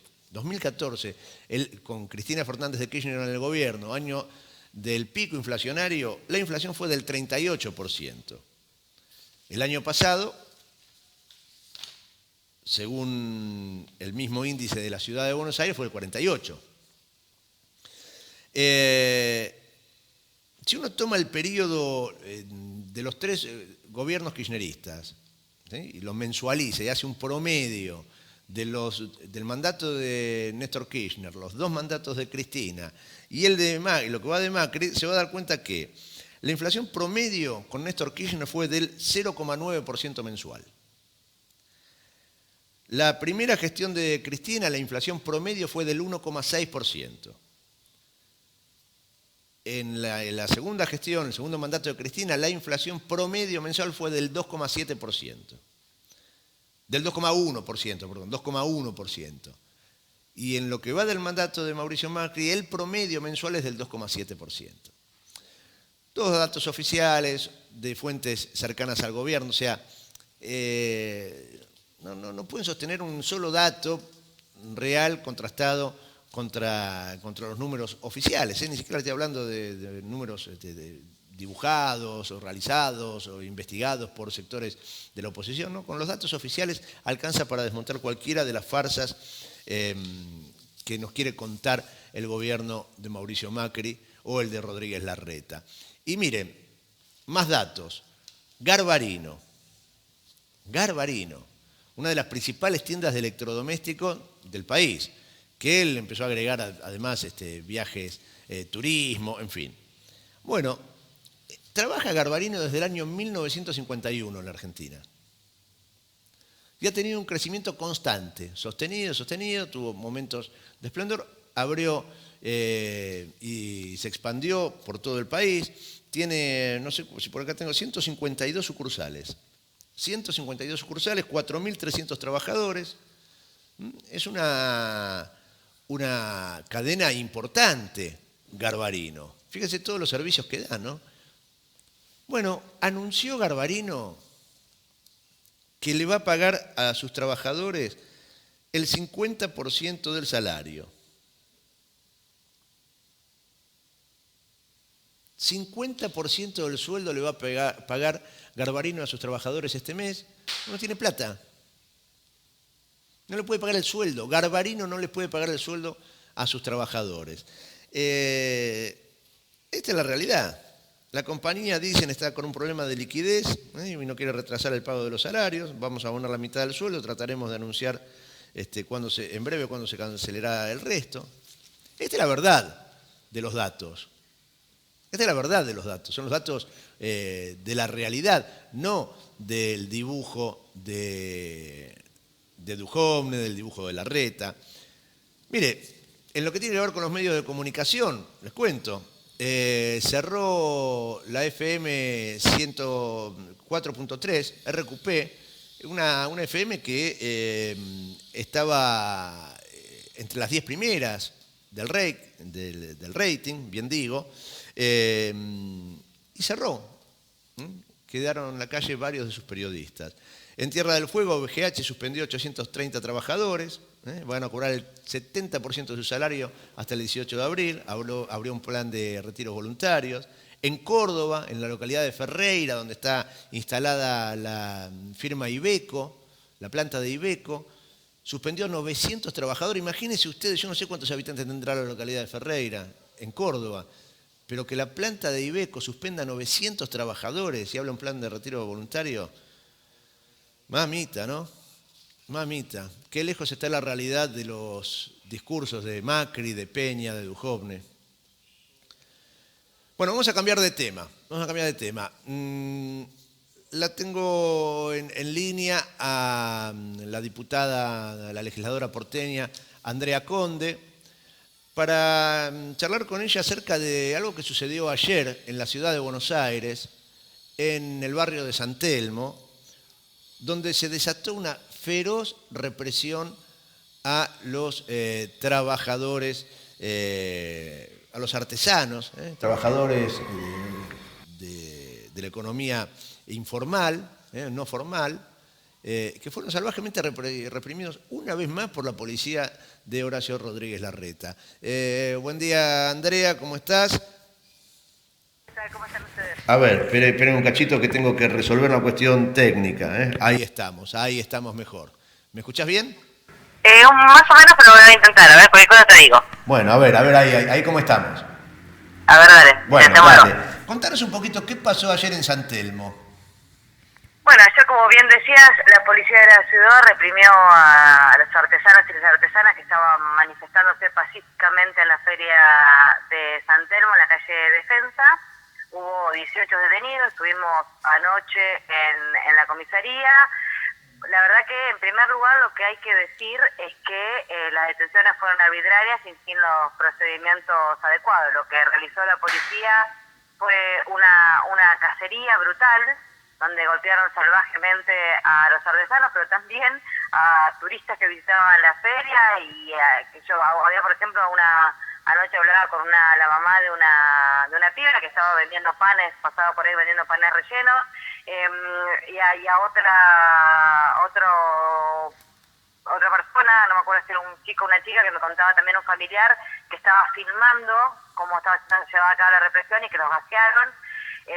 con Cristina Fernández de Kirchner en el gobierno, año del pico inflacionario, la inflación fue del 38%. El año pasado, según el mismo índice de la Ciudad de Buenos Aires, fue el 48%. Si uno toma el periodo de los 3 gobiernos kirchneristas, ¿sí?, y lo mensualiza y hace un promedio del mandato de Néstor Kirchner, los 2 mandatos de Cristina y el de Macri, lo que va de Macri, se va a dar cuenta que la inflación promedio con Néstor Kirchner fue del 0,9% mensual. La primera gestión de Cristina, la inflación promedio fue del 1,6%. En la segunda gestión, el segundo mandato de Cristina, la inflación promedio mensual fue del 2,7%. Del 2,1%, perdón, 2,1%. Y en lo que va del mandato de Mauricio Macri, el promedio mensual es del 2,7%. Todos datos oficiales de fuentes cercanas al gobierno, o sea, no pueden sostener un solo dato real contrastado contra los números oficiales, ni siquiera estoy hablando de números dibujados o realizados o investigados por sectores de la oposición, ¿no? Con los datos oficiales alcanza para desmontar cualquiera de las farsas que nos quiere contar el gobierno de Mauricio Macri o el de Rodríguez Larreta. Y miren, más datos. Garbarino, una de las principales tiendas de electrodomésticos del país, que él empezó a agregar además viajes, turismo, en fin. Bueno, trabaja Garbarino desde el año 1951 en la Argentina. Y ha tenido un crecimiento constante, sostenido, tuvo momentos de esplendor, abrió y se expandió por todo el país. Tiene, no sé si por acá tengo, 152 sucursales. 152 sucursales, 4.300 trabajadores. Es una cadena importante, Garbarino. Fíjense todos los servicios que da, ¿no? Bueno, anunció Garbarino que le va a pagar a sus trabajadores el 50% del salario. 50% del sueldo le va a pagar Garbarino a sus trabajadores este mes. No tiene plata. No le puede pagar el sueldo. Garbarino no le puede pagar el sueldo a sus trabajadores. Esta es la realidad. La compañía, dicen, está con un problema de liquidez y no quiere retrasar el pago de los salarios. Vamos a abonar la mitad del sueldo. Trataremos de anunciar en breve cuándo se cancelará el resto. Esta es la verdad de los datos. Esta es la verdad de los datos. Son los datos de la realidad, no del dibujo de Duhovne, del dibujo de Larreta. Mire, en lo que tiene que ver con los medios de comunicación, les cuento, cerró la FM 104.3, RQP, una FM que estaba entre las 10 primeras del rating, bien digo, y cerró. Quedaron en la calle varios de sus periodistas. En Tierra del Fuego, BGH suspendió 830 trabajadores, van a cobrar el 70% de su salario hasta el 18 de abril, abrió un plan de retiros voluntarios. En Córdoba, en la localidad de Ferreira, donde está instalada la firma Iveco, la planta de Iveco, suspendió 900 trabajadores. Imagínense ustedes, yo no sé cuántos habitantes tendrá la localidad de Ferreira, en Córdoba, pero que la planta de Iveco suspenda 900 trabajadores y habla un plan de retiro voluntario, mamita, ¿no? Mamita, qué lejos está la realidad de los discursos de Macri, de Peña, de Duhovne. Bueno, vamos a cambiar de tema. La tengo en línea a la diputada, a la legisladora porteña, Andrea Conde, para charlar con ella acerca de algo que sucedió ayer en la ciudad de Buenos Aires, en el barrio de San Telmo, donde se desató una feroz represión a los trabajadores, a los artesanos, trabajadores de la economía informal, no formal, que fueron salvajemente reprimidos una vez más por la policía de Horacio Rodríguez Larreta. Buen día, Andrea, ¿cómo estás? ¿Cómo están ustedes? A ver, esperen un cachito que tengo que resolver una cuestión técnica. Ahí estamos mejor. ¿Me escuchás bien? Más o menos, pero voy a intentar, a ver, cualquier cosa te digo. Bueno, a ver, ahí cómo estamos. A ver, dale. Bueno, intentémoslo. dale. Contanos un poquito qué pasó ayer en San Telmo. Bueno, ayer, como bien decías, la policía de la ciudad reprimió a los artesanos y las artesanas que estaban manifestándose pacíficamente en la feria de San Telmo, en la calle Defensa. Hubo 18 detenidos, estuvimos anoche en la comisaría. La verdad que, en primer lugar, lo que hay que decir es que las detenciones fueron arbitrarias y sin los procedimientos adecuados. Lo que realizó la policía fue una cacería brutal, donde golpearon salvajemente a los artesanos, pero también a turistas que visitaban la feria. Y que yo había, por ejemplo, anoche hablaba con la mamá de una piba que estaba vendiendo panes, pasaba por ahí vendiendo panes rellenos, y a otra persona, no me acuerdo si era un chico o una chica, que me contaba también un familiar que estaba filmando cómo estaba llevada a cabo la represión y que los gasearon.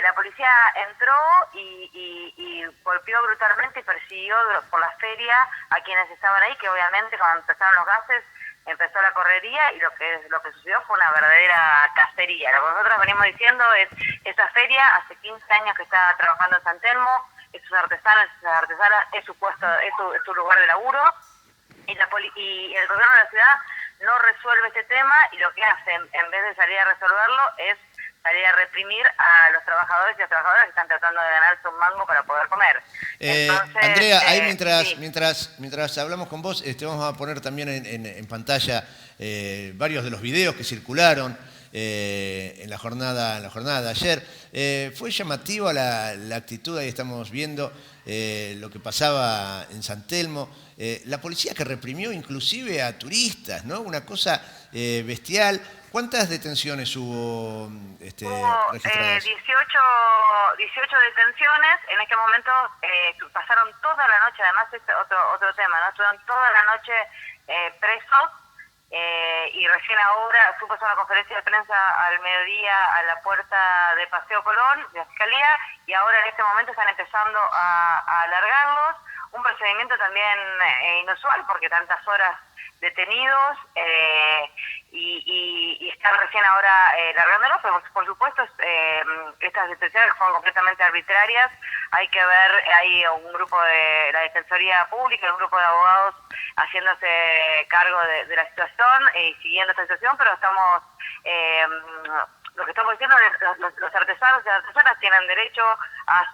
La policía entró y golpeó brutalmente y persiguió por la feria a quienes estaban ahí, que obviamente cuando empezaron los gases empezó la correría, y lo que sucedió fue una verdadera cacería. Lo que nosotros venimos diciendo es, esa feria hace 15 años que está trabajando en San Telmo, esos artesanos y esas artesanas es su puesto, es su lugar de laburo, y el gobierno de la ciudad no resuelve este tema, y lo que hace, en vez de salir a resolverlo, es salir a reprimir a los trabajadores y las trabajadoras que están tratando de ganarse un mango para poder comer. Entonces, Andrea, ahí sí. mientras hablamos con vos, vamos a poner también en pantalla varios de los videos que circularon en la jornada de ayer. Fue llamativa la actitud, ahí estamos viendo lo que pasaba en San Telmo. La policía que reprimió inclusive a turistas, ¿no? Una cosa bestial. ¿Cuántas detenciones hubo registradas? 18 detenciones. En este momento pasaron toda la noche, además es otro tema, ¿no? Estuvieron toda la noche presos, y recién ahora fue pasar una conferencia de prensa al mediodía a la puerta de Paseo Colón, de la Fiscalía, y ahora en este momento están empezando a alargarlos. Un procedimiento también inusual, porque tantas horas detenidos, y están recién ahora largándolos, pero por supuesto estas detenciones fueron completamente arbitrarias. Hay que ver, hay un grupo de la Defensoría Pública, un grupo de abogados haciéndose cargo de la situación y siguiendo esta situación, pero estamos lo que estamos diciendo es los artesanos y las artesanas tienen derecho a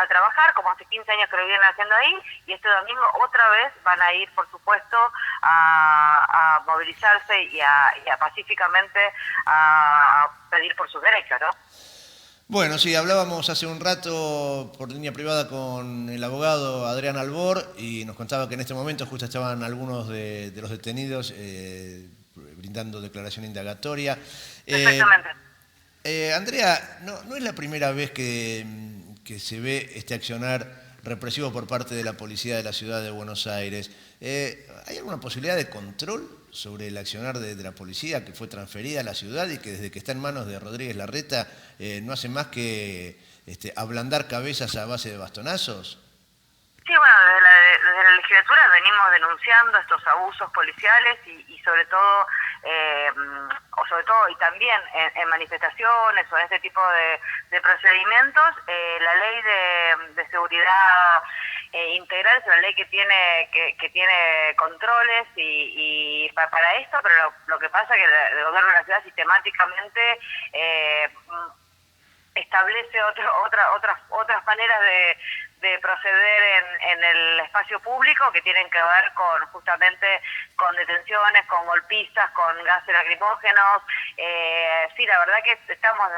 trabajar, como hace 15 años que lo vienen haciendo ahí, y este domingo otra vez van a ir, por supuesto, a movilizarse y a pacíficamente a pedir por sus derechos, ¿no? Bueno, sí, hablábamos hace un rato por línea privada con el abogado Adrián Albor, y nos contaba que en este momento justo estaban algunos de los detenidos brindando declaración indagatoria. Exactamente. Andrea, no es la primera vez que se ve este accionar represivo por parte de la policía de la ciudad de Buenos Aires. ¿Hay alguna posibilidad de control sobre el accionar de la policía que fue transferida a la ciudad y que desde que está en manos de Rodríguez Larreta no hace más que ablandar cabezas a base de bastonazos? Sí, bueno, desde la legislatura venimos denunciando estos abusos policiales y sobre todo o sobre todo y también en manifestaciones o en este tipo de procedimientos, la ley de seguridad integral es una ley que tiene controles y para esto, pero lo que pasa es que el gobierno de la ciudad sistemáticamente establece otras maneras de proceder en el espacio público que tienen que ver justamente con detenciones, con golpizas, con gases lacrimógenos. Sí, la verdad que estamos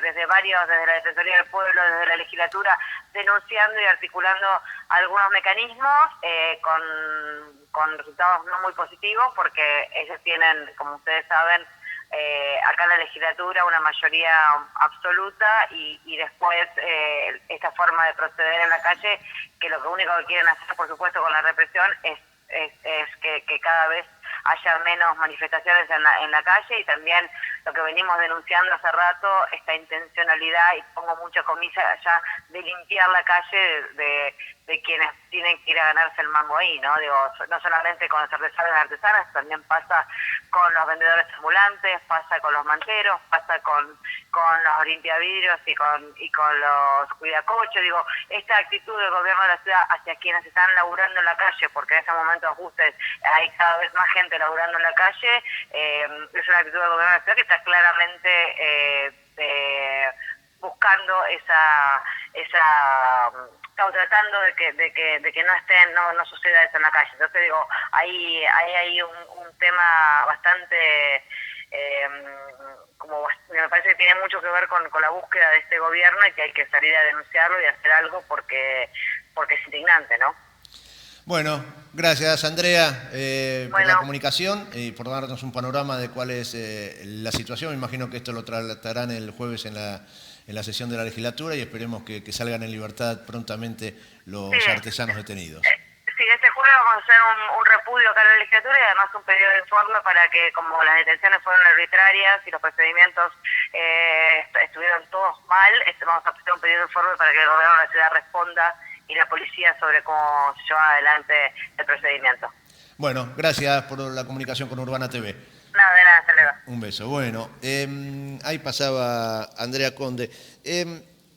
desde la Defensoría del Pueblo, desde la legislatura, denunciando y articulando algunos mecanismos con resultados no muy positivos, porque ellos tienen, como ustedes saben, acá en la legislatura una mayoría absoluta y después esta forma de proceder en la calle, que lo único que quieren hacer, por supuesto, con la represión es que cada vez haya menos manifestaciones en la calle, y también lo que venimos denunciando hace rato, esta intencionalidad, y pongo muchas comillas ya, de limpiar la calle de quienes tienen que ir a ganarse el mango ahí, ¿no? Digo, no solamente con los artesanos y artesanas, también pasa con los vendedores ambulantes, pasa con los manteros, pasa con los limpiavidrios y con los cuidacoches. Digo, esta actitud del gobierno de la ciudad hacia quienes están laburando en la calle, porque en estos momentos ajustes hay cada vez más gente laburando en la calle, es una actitud del gobierno de la ciudad que está claramente buscando estamos tratando de que no suceda eso en la calle. Entonces digo, hay un tema bastante me parece que tiene mucho que ver con la búsqueda de este gobierno, y que hay que salir a denunciarlo y hacer algo porque es indignante, ¿no? Bueno, gracias Andrea por la comunicación y por darnos un panorama de cuál es la situación. Me imagino que esto lo tratarán el jueves en la sesión de la legislatura, y esperemos que salgan en libertad prontamente los artesanos detenidos. Sí, este jueves vamos a hacer un repudio acá en la legislatura, y además un pedido de informe para que, como las detenciones fueron arbitrarias y los procedimientos estuvieron todos mal, vamos a hacer un pedido de informe para que el gobierno de la ciudad responda y la policía sobre cómo se lleva adelante el procedimiento. Bueno, gracias por la comunicación con Urbana TV. Nada, de nada, hasta luego. Un beso. Bueno, ahí pasaba Andrea Conde.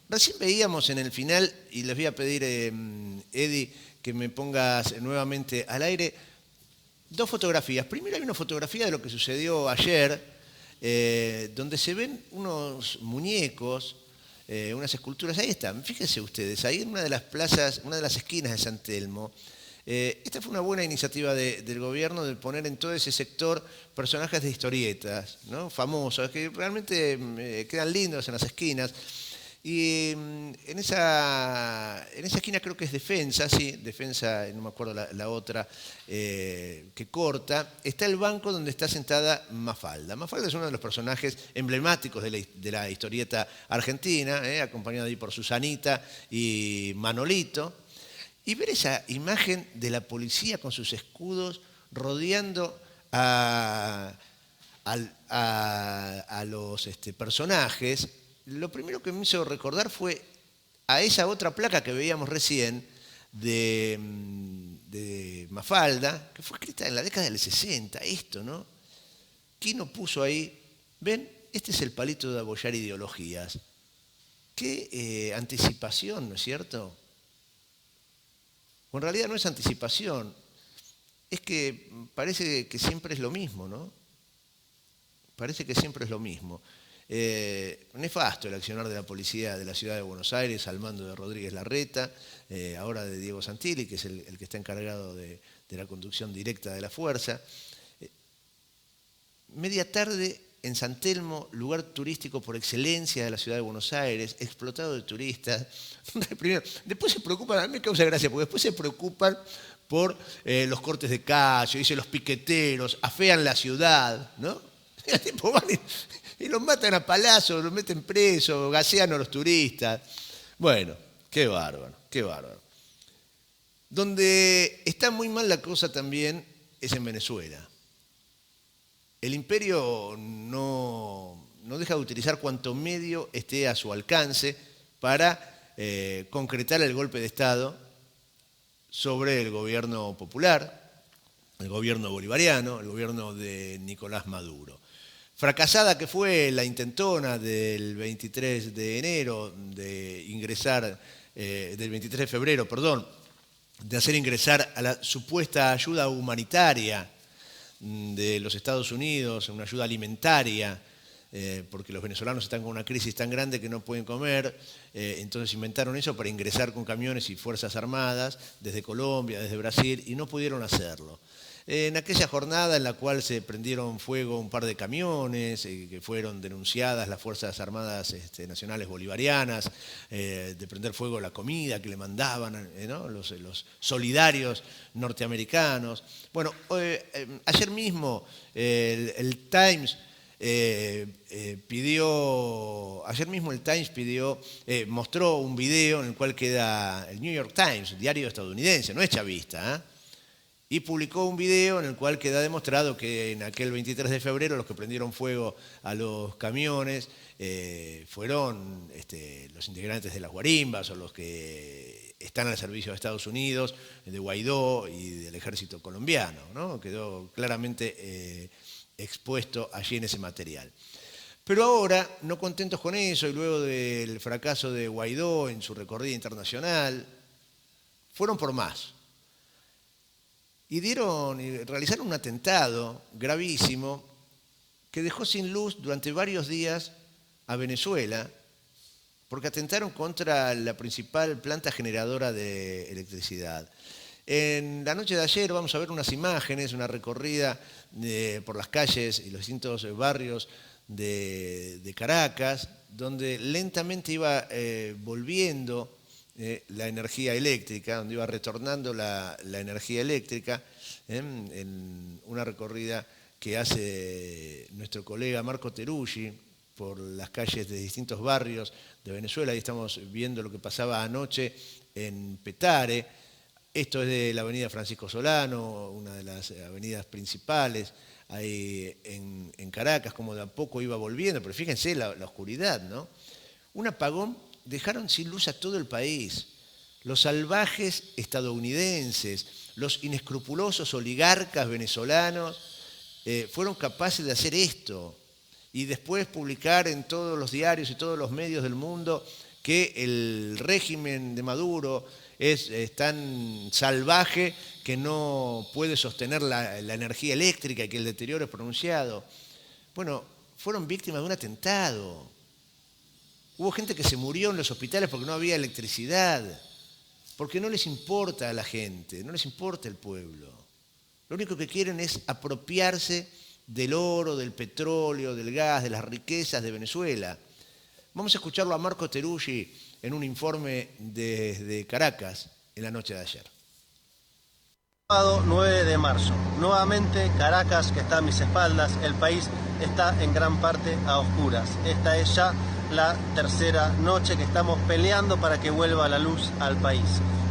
Recién veíamos en el final, y les voy a pedir, Edi, que me pongas nuevamente al aire, dos fotografías. Primero hay una fotografía de lo que sucedió ayer, donde se ven unos muñecos, unas esculturas. Ahí están, fíjense ustedes, ahí en una de las plazas, una de las esquinas de San Telmo. Esta fue una buena iniciativa del gobierno, de poner en todo ese sector personajes de historietas, ¿no? Famosos, que realmente quedan lindos en las esquinas. Y en esa esquina creo que es Defensa, sí, Defensa, no me acuerdo la otra, que corta, está el banco donde está sentada Mafalda. Mafalda es uno de los personajes emblemáticos de la historieta argentina, acompañada ahí por Susanita y Manolito. Y ver esa imagen de la policía con sus escudos rodeando a los personajes, lo primero que me hizo recordar fue a esa otra placa que veíamos recién de Mafalda, que fue escrita en la década del 60, esto, ¿no? Quino puso ahí, ven, este es el palito de apoyar ideologías. Qué anticipación, ¿no es cierto? O en realidad no es anticipación, es que parece que siempre es lo mismo, ¿no? Parece que siempre es lo mismo. Nefasto el accionar de la policía de la ciudad de Buenos Aires al mando de Rodríguez Larreta, ahora de Diego Santilli, que es el que está encargado de la conducción directa de la fuerza. Media tarde en San Telmo, lugar turístico por excelencia de la ciudad de Buenos Aires, explotado de turistas. Primero, después se preocupan, a mí me causa gracia, porque después se preocupan por los cortes de calle, dicen los piqueteros, afean la ciudad, ¿no? Y tipo van y los matan a palazos, los meten presos, gasean a los turistas. Bueno, qué bárbaro, qué bárbaro. Donde está muy mal la cosa también es en Venezuela. El imperio no deja de utilizar cuanto medio esté a su alcance para concretar el golpe de Estado sobre el gobierno popular. el gobierno bolivariano, el gobierno de Nicolás Maduro. Fracasada que fue la intentona del 23 de enero de ingresar, del 23 de febrero, perdón, de hacer ingresar a la supuesta ayuda humanitaria de los Estados Unidos, una ayuda alimentaria, porque los venezolanos están con una crisis tan grande que no pueden comer, entonces inventaron eso para ingresar con camiones y fuerzas armadas desde Colombia, desde Brasil, y no pudieron hacerlo. En aquella jornada en la cual se prendieron fuego un par de camiones, que fueron denunciadas las Fuerzas Armadas Nacionales Bolivarianas, de prender fuego la comida que le mandaban, ¿no? los solidarios norteamericanos. Bueno, ayer mismo el Times mostró un video en el cual queda el New York Times, diario estadounidense, no es chavista, ¿eh? Y publicó un video en el cual queda demostrado que en aquel 23 de febrero los que prendieron fuego a los camiones fueron los integrantes de las guarimbas o los que están al servicio de Estados Unidos, de Guaidó y del ejército colombiano, ¿no? Quedó claramente expuesto allí en ese material. Pero ahora, no contentos con eso y luego del fracaso de Guaidó en su recorrida internacional, fueron por más. Y realizaron un atentado gravísimo que dejó sin luz durante varios días a Venezuela, porque atentaron contra la principal planta generadora de electricidad. En la noche de ayer vamos a ver unas imágenes, una recorrida por las calles y los distintos barrios de Caracas, donde lentamente iba volviendo la energía eléctrica, donde iba retornando la energía eléctrica, en una recorrida que hace nuestro colega Marco Teruggi por las calles de distintos barrios de Venezuela. Ahí estamos viendo lo que pasaba anoche en Petare. Esto es de la avenida Francisco Solano, una de las avenidas principales ahí en Caracas, como de a poco iba volviendo, pero fíjense la oscuridad, ¿no? Un apagón. Dejaron sin luz a todo el país. Los salvajes estadounidenses, los inescrupulosos oligarcas venezolanos fueron capaces de hacer esto y después publicar en todos los diarios y todos los medios del mundo que el régimen de Maduro es tan salvaje que no puede sostener la energía eléctrica y que el deterioro es pronunciado. Bueno, fueron víctimas de un atentado. Hubo gente que se murió en los hospitales porque no había electricidad, porque no les importa a la gente, no les importa el pueblo. Lo único que quieren es apropiarse del oro, del petróleo, del gas, de las riquezas de Venezuela. Vamos a escucharlo a Marco Teruggi en un informe desde Caracas en la noche de ayer. Sábado 9 de marzo. Nuevamente Caracas, que está a mis espaldas, el país está en gran parte a oscuras. Esta es ya la tercera noche que estamos peleando para que vuelva la luz al país.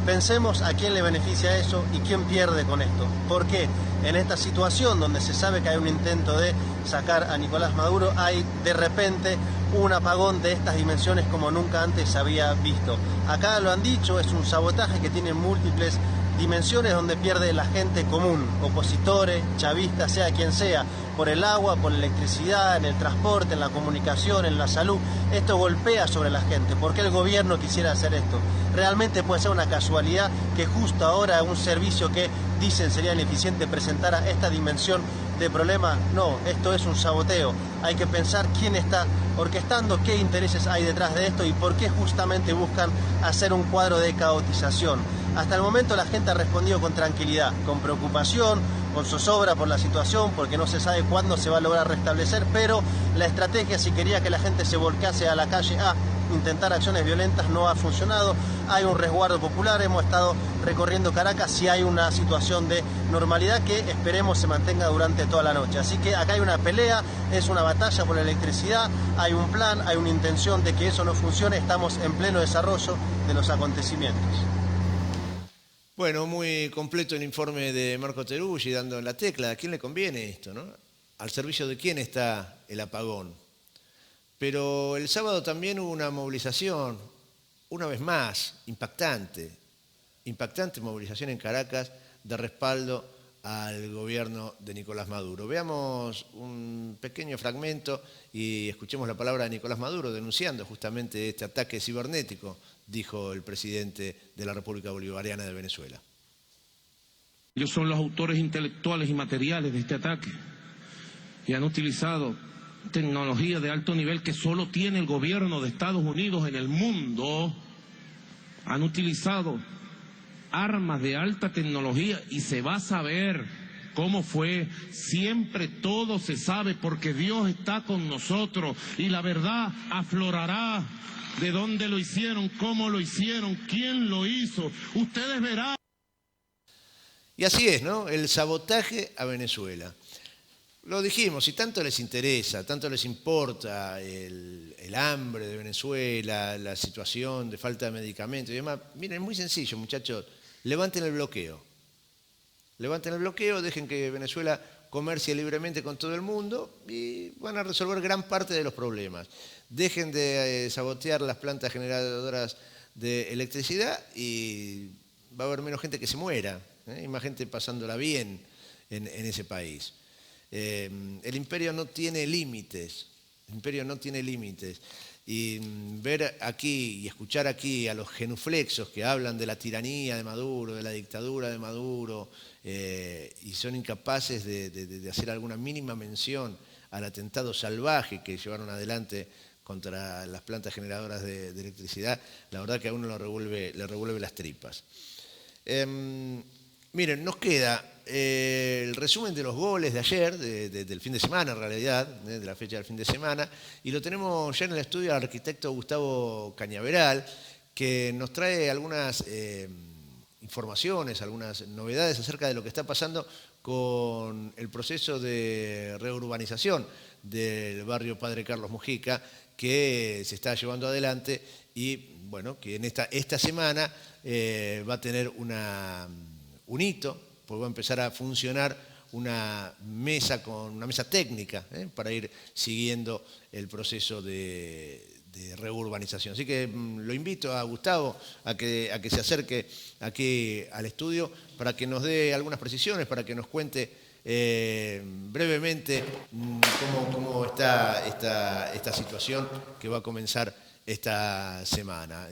Pensemos a quién le beneficia eso y quién pierde con esto. ¿Por qué? En esta situación donde se sabe que hay un intento de sacar a Nicolás Maduro, hay de repente un apagón de estas dimensiones como nunca antes se había visto. Acá lo han dicho, es un sabotaje que tiene múltiples dimensiones donde pierde la gente común, opositores, chavistas, sea quien sea, por el agua, por la electricidad, en el transporte, en la comunicación, en la salud. Esto golpea sobre la gente. ¿Por qué el gobierno quisiera hacer esto? Realmente puede ser una casualidad que justo ahora un servicio que dicen sería ineficiente presentara esta dimensión de problema. No, esto es un saboteo. Hay que pensar quién está orquestando, qué intereses hay detrás de esto y por qué justamente buscan hacer un cuadro de caotización. Hasta el momento la gente ha respondido con tranquilidad, con preocupación, con zozobra por la situación, porque no se sabe cuándo se va a lograr restablecer, pero la estrategia, si quería que la gente se volcase a la calle a intentar acciones violentas, no ha funcionado. Hay un resguardo popular, hemos estado recorriendo Caracas y hay una situación de normalidad que esperemos se mantenga durante toda la noche. Así que acá hay una pelea, es una batalla por la electricidad, hay un plan, hay una intención de que eso no funcione, estamos en pleno desarrollo de los acontecimientos. Bueno, muy completo el informe de Marco Teruggi dando en la tecla. ¿A quién le conviene esto, no? ¿Al servicio de quién está el apagón? Pero el sábado también hubo una movilización, una vez más, impactante movilización en Caracas de respaldo al gobierno de Nicolás Maduro. Veamos un pequeño fragmento y escuchemos la palabra de Nicolás Maduro denunciando justamente este ataque cibernético, dijo el presidente de la República Bolivariana de Venezuela. Ellos son los autores intelectuales y materiales de este ataque y han utilizado tecnología de alto nivel que solo tiene el gobierno de Estados Unidos en el mundo. Han utilizado armas de alta tecnología y se va a saber cómo fue. Siempre todo se sabe porque Dios está con nosotros y la verdad aflorará. De dónde lo hicieron, cómo lo hicieron, quién lo hizo. Ustedes verán. Y así es, ¿no? El sabotaje a Venezuela. Lo dijimos, si tanto les interesa, tanto les importa el hambre de Venezuela, la situación de falta de medicamentos y demás, miren, es muy sencillo, muchachos, levanten el bloqueo. Levanten el bloqueo, dejen que Venezuela comercie libremente con todo el mundo y van a resolver gran parte de los problemas. Dejen de sabotear las plantas generadoras de electricidad y va a haber menos gente que se muera, y más gente pasándola bien en ese país. El imperio no tiene límites, el imperio no tiene límites. Y ver aquí y escuchar aquí a los genuflexos que hablan de la tiranía de Maduro, de la dictadura de Maduro, y son incapaces de hacer alguna mínima mención al atentado salvaje que llevaron adelante contra las plantas generadoras de electricidad, la verdad que a uno le revuelve las tripas. Miren, nos queda el resumen de los goles de ayer, del fin de semana en realidad, de la fecha del fin de semana, y lo tenemos ya en el estudio al arquitecto Gustavo Cañaveral, que nos trae algunas informaciones, algunas novedades acerca de lo que está pasando con el proceso de reurbanización del barrio Padre Carlos Mujica, que se está llevando adelante y bueno, que en esta semana va a tener un hito, pues va a empezar a funcionar una mesa técnica para ir siguiendo el proceso de reurbanización. Así que lo invito a Gustavo a que se acerque aquí al estudio para que nos dé algunas precisiones, para que nos cuente brevemente cómo está esta situación que va a comenzar esta semana.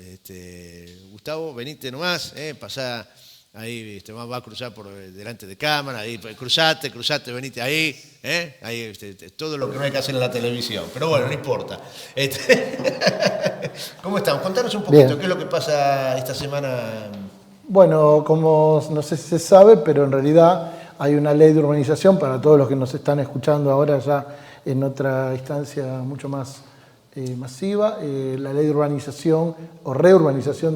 Gustavo, venite nomás, pasá ahí, va a cruzar por delante de cámara, ahí, cruzate, venite ahí, ahí todo lo que no hay que hacer en la televisión, pero bueno, no importa. ¿Cómo estamos? Contanos un poquito. Bien. ¿Qué es lo que pasa esta semana? Bueno, como no sé si se sabe, pero en realidad hay una ley de urbanización para todos los que nos están escuchando ahora ya en otra instancia mucho más masiva. La ley de urbanización o reurbanización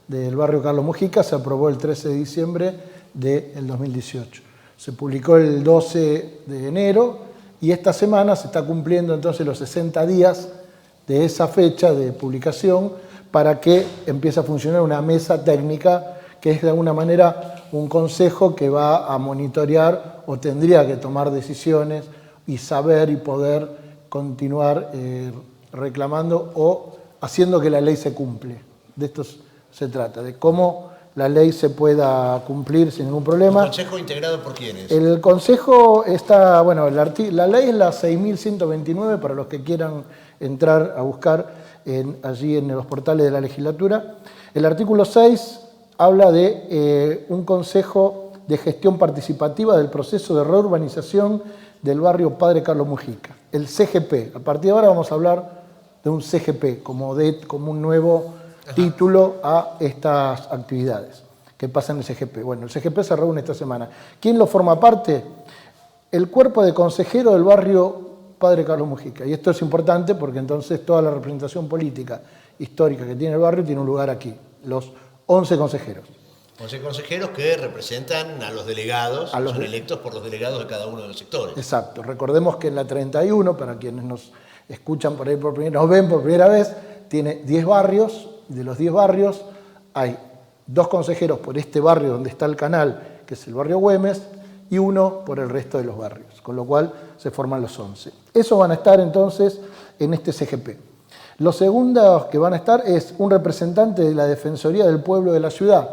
del barrio Carlos Mujica se aprobó el 13 de diciembre del 2018. Se publicó el 12 de enero y esta semana se está cumpliendo entonces los 60 días de esa fecha de publicación para que empiece a funcionar una mesa técnica que es de alguna manera un consejo que va a monitorear o tendría que tomar decisiones y saber y poder continuar reclamando o haciendo que la ley se cumple. De esto se trata, de cómo la ley se pueda cumplir sin ningún problema. ¿El consejo integrado por quiénes? El consejo está, bueno, la ley es la 6.129 para los que quieran entrar a buscar allí en los portales de la legislatura. El artículo 6 habla de un consejo de gestión participativa del proceso de reurbanización del barrio Padre Carlos Mujica, el CGP. A partir de ahora vamos a hablar de un CGP como un nuevo título a estas actividades que pasan en el CGP. Bueno, el CGP se reúne esta semana. ¿Quién lo forma parte? El cuerpo de consejero del barrio Padre Carlos Mujica. Y esto es importante porque entonces toda la representación política histórica que tiene el barrio tiene un lugar aquí. Los 11 consejeros. 11 consejeros que representan a los delegados, son electos por los delegados de cada uno de los sectores. Exacto. Recordemos que en la 31, para quienes nos escuchan por ahí nos ven por primera vez, tiene 10 barrios. De los 10 barrios hay 2 consejeros por este barrio donde está el canal, que es el barrio Güemes, y 1 por el resto de los barrios, con lo cual se forman los 11. Esos van a estar entonces en este CGP. Los segundos que van a estar es un representante de la Defensoría del Pueblo de la Ciudad,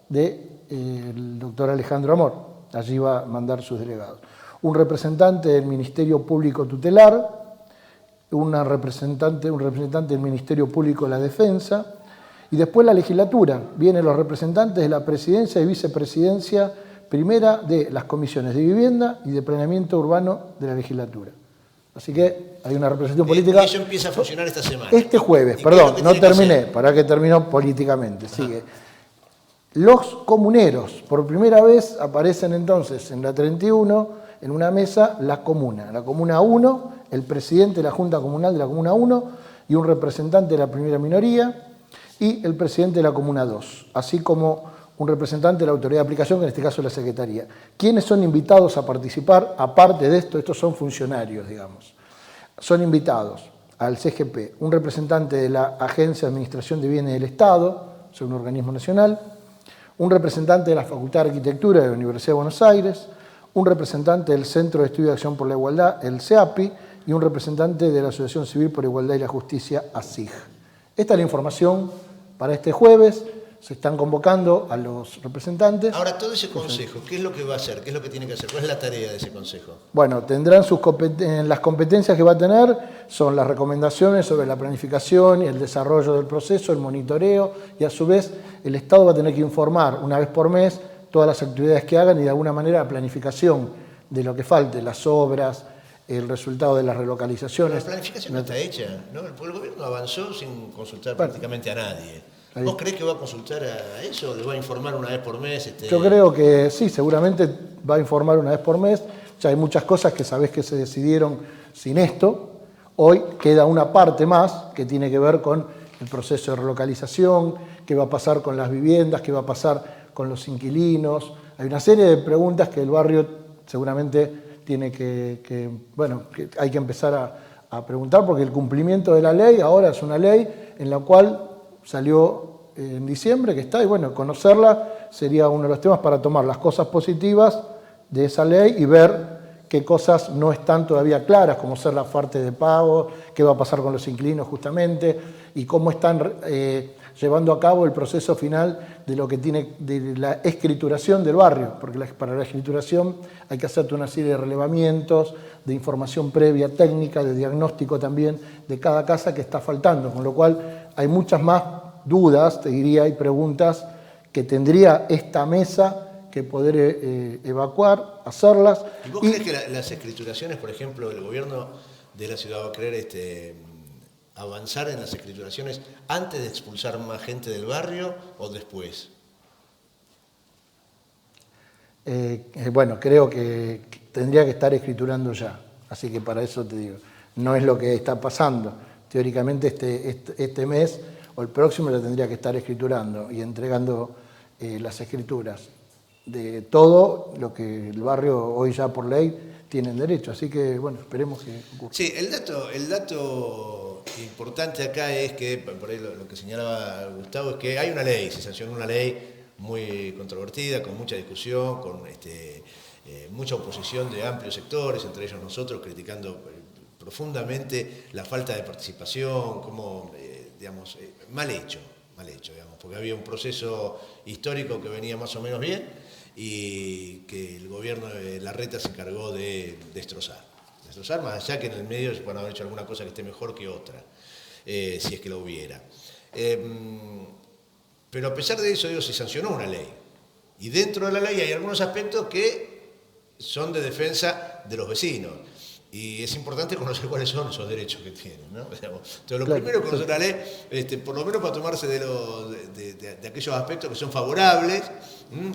del doctor Alejandro Amor. allí va a mandar sus delegados. Un representante del Ministerio Público Tutelar, un representante del Ministerio Público de la Defensa, y después la legislatura. Vienen los representantes de la presidencia y vicepresidencia primera de las comisiones de vivienda y de planeamiento urbano de la legislatura. Así que hay una representación política. Y eso empieza a funcionar esta semana. Este jueves, perdón, no terminé, para que terminó políticamente. Sigue. Los comuneros, por primera vez aparecen entonces en la 31, en una mesa, la Comuna 1, el presidente de la Junta Comunal de la Comuna 1 y un representante de la primera minoría y el presidente de la Comuna 2, así como un representante de la autoridad de aplicación, que en este caso es la Secretaría. ¿Quiénes son invitados a participar? Aparte de esto, estos son funcionarios, digamos. Son invitados al CGP, un representante de la Agencia de Administración de Bienes del Estado, es un organismo nacional, un representante de la Facultad de Arquitectura de la Universidad de Buenos Aires, un representante del Centro de Estudio de Acción por la Igualdad, el CEAPI, y un representante de la Asociación Civil por la Igualdad y la Justicia, ACIG. Esta es la información para este jueves. Se están convocando a los representantes. Ahora, todo ese consejo, ¿qué es lo que va a hacer? ¿Qué es lo que tiene que hacer? ¿Cuál es la tarea de ese consejo? Bueno, tendrán las competencias que va a tener, son las recomendaciones sobre la planificación y el desarrollo del proceso, el monitoreo, y a su vez el Estado va a tener que informar una vez por mes todas las actividades que hagan y de alguna manera la planificación de lo que falte, las obras, el resultado de las relocalizaciones. La planificación no está hecha, ¿no? El gobierno avanzó sin consultar prácticamente a nadie. ¿Vos creés que va a consultar a eso? ¿Le va a informar una vez por mes? Yo creo que sí, seguramente va a informar una vez por mes. Ya hay muchas cosas que sabés que se decidieron sin esto. Hoy queda una parte más que tiene que ver con el proceso de relocalización, qué va a pasar con las viviendas, qué va a pasar con los inquilinos. Hay una serie de preguntas que el barrio seguramente tiene que hay que empezar a preguntar, porque el cumplimiento de la ley ahora es una ley en la cual salió en diciembre, que está, y bueno, conocerla sería uno de los temas para tomar las cosas positivas de esa ley y ver qué cosas no están todavía claras, como ser la parte de pago, qué va a pasar con los inquilinos justamente, y cómo están llevando a cabo el proceso final de lo que tiene de la escrituración del barrio, porque para la escrituración hay que hacer una serie de relevamientos, de información previa técnica, de diagnóstico también de cada casa que está faltando, con lo cual hay muchas más dudas, te diría, y preguntas que tendría esta mesa que poder evacuar, hacerlas. ¿Y vos crees que las escrituraciones, por ejemplo, el gobierno de la ciudad va a querer avanzar en las escrituraciones antes de expulsar más gente del barrio o después? Bueno, creo que tendría que estar escriturando ya, así que para eso te digo, no es lo que está pasando. Teóricamente este mes o el próximo ya tendría que estar escriturando y entregando las escrituras de todo lo que el barrio hoy ya por ley tiene derecho. Así que, bueno, esperemos que ocurra. Sí, el dato importante acá es que, por ahí lo que señalaba Gustavo, es que hay una ley, se sancionó una ley muy controvertida, con mucha discusión, con mucha oposición de amplios sectores, entre ellos nosotros, criticando profundamente la falta de participación, como, digamos, mal hecho, digamos, porque había un proceso histórico que venía más o menos bien y que el gobierno de Larreta se encargó de destrozar, más allá que en el medio se pueden haber hecho alguna cosa que esté mejor que otra, si es que lo hubiera. Pero a pesar de eso, se sancionó una ley, y dentro de la ley hay algunos aspectos que son de defensa de los vecinos. Y es importante conocer cuáles son esos derechos que tienen, ¿no? Entonces, lo primero es conocer la ley, por lo menos para tomarse de aquellos aspectos que son favorables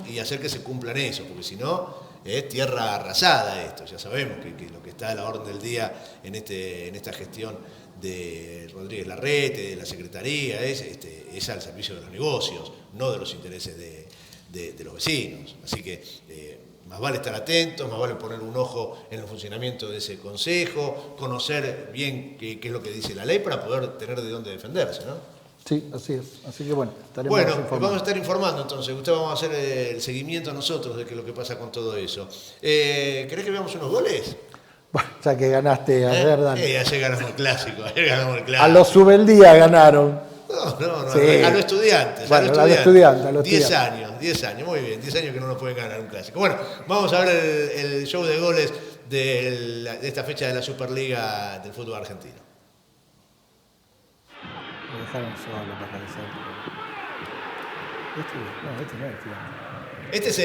y hacer que se cumplan eso, porque si no, es tierra arrasada esto. Ya sabemos que lo que está a la orden del día en esta gestión de Rodríguez Larrete, de la Secretaría, es al servicio de los negocios, no de los intereses de los vecinos. Así que más vale estar atentos, más vale poner un ojo en el funcionamiento de ese consejo, conocer bien qué es lo que dice la ley para poder tener de dónde defenderse, ¿no? Sí, así es. Así que bueno, estaremos informando. Vamos a estar informando entonces. Gustavo, vamos a hacer el seguimiento nosotros de qué es lo que pasa con todo eso. ¿Querés que veamos unos goles? Bueno, ya que ganaste, a ver, dale. Ayer ganamos el clásico, A los Subeldía ganaron. No, Sí. a los estudiantes. Bueno, a los estudiantes. 10 10 años, muy bien, 10 años que no nos pueden ganar un clásico. Bueno, vamos a ver el show de goles de esta fecha de la Superliga del fútbol argentino. Me dejaron solo para hacer. Este no es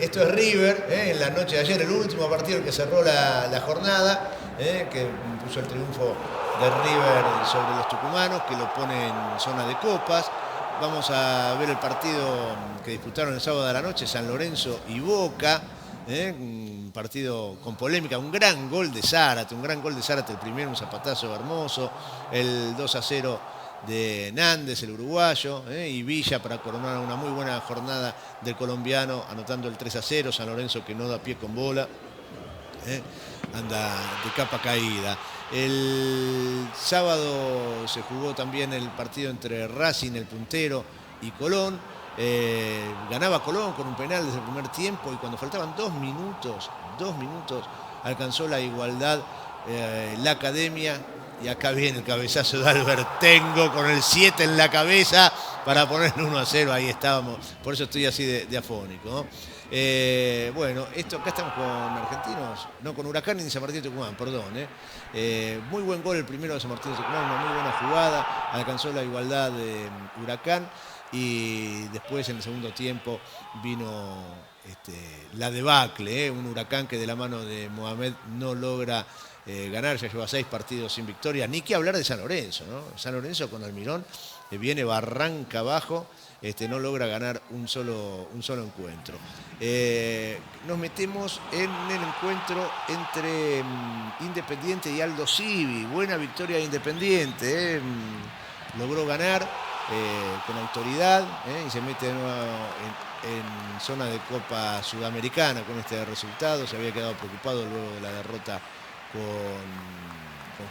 Esto es River, en la noche de ayer, el último partido que cerró la jornada, que puso el triunfo de River sobre los tucumanos, que lo pone en zona de copas. Vamos a ver el partido que disputaron el sábado de la noche, San Lorenzo y Boca, un partido con polémica, un gran gol de Zárate, el primero, un zapatazo hermoso, el 2-0 de Nández, el uruguayo, y Villa para coronar una muy buena jornada del colombiano, anotando el 3-0, San Lorenzo que no da pie con bola, anda de capa caída. El sábado se jugó también el partido entre Racing, el puntero, y Colón. Ganaba Colón con un penal desde el primer tiempo y cuando faltaban 2 minutos, alcanzó la igualdad la Academia. Y acá viene el cabezazo de Albertengo con el 7 en la cabeza para poner 1-0. Ahí estábamos. Por eso estoy así de afónico, ¿no? Bueno, acá estamos con Argentinos, no con Huracán ni San Martín de Tucumán, perdón. Muy buen gol el primero de San Martín de Tucumán, una muy buena jugada. Alcanzó la igualdad de Huracán y después en el segundo tiempo vino la debacle, un Huracán que de la mano de Mohamed no logra ganar, ya lleva 6 partidos sin victoria, ni que hablar de San Lorenzo, ¿no? San Lorenzo con Almirón viene barranca abajo, no logra ganar un solo encuentro. Nos metemos en el encuentro entre Independiente y Aldo Civi, buena victoria de Independiente, logró ganar con autoridad y se mete de nuevo en zona de Copa Sudamericana con este resultado, se había quedado preocupado luego de la derrota con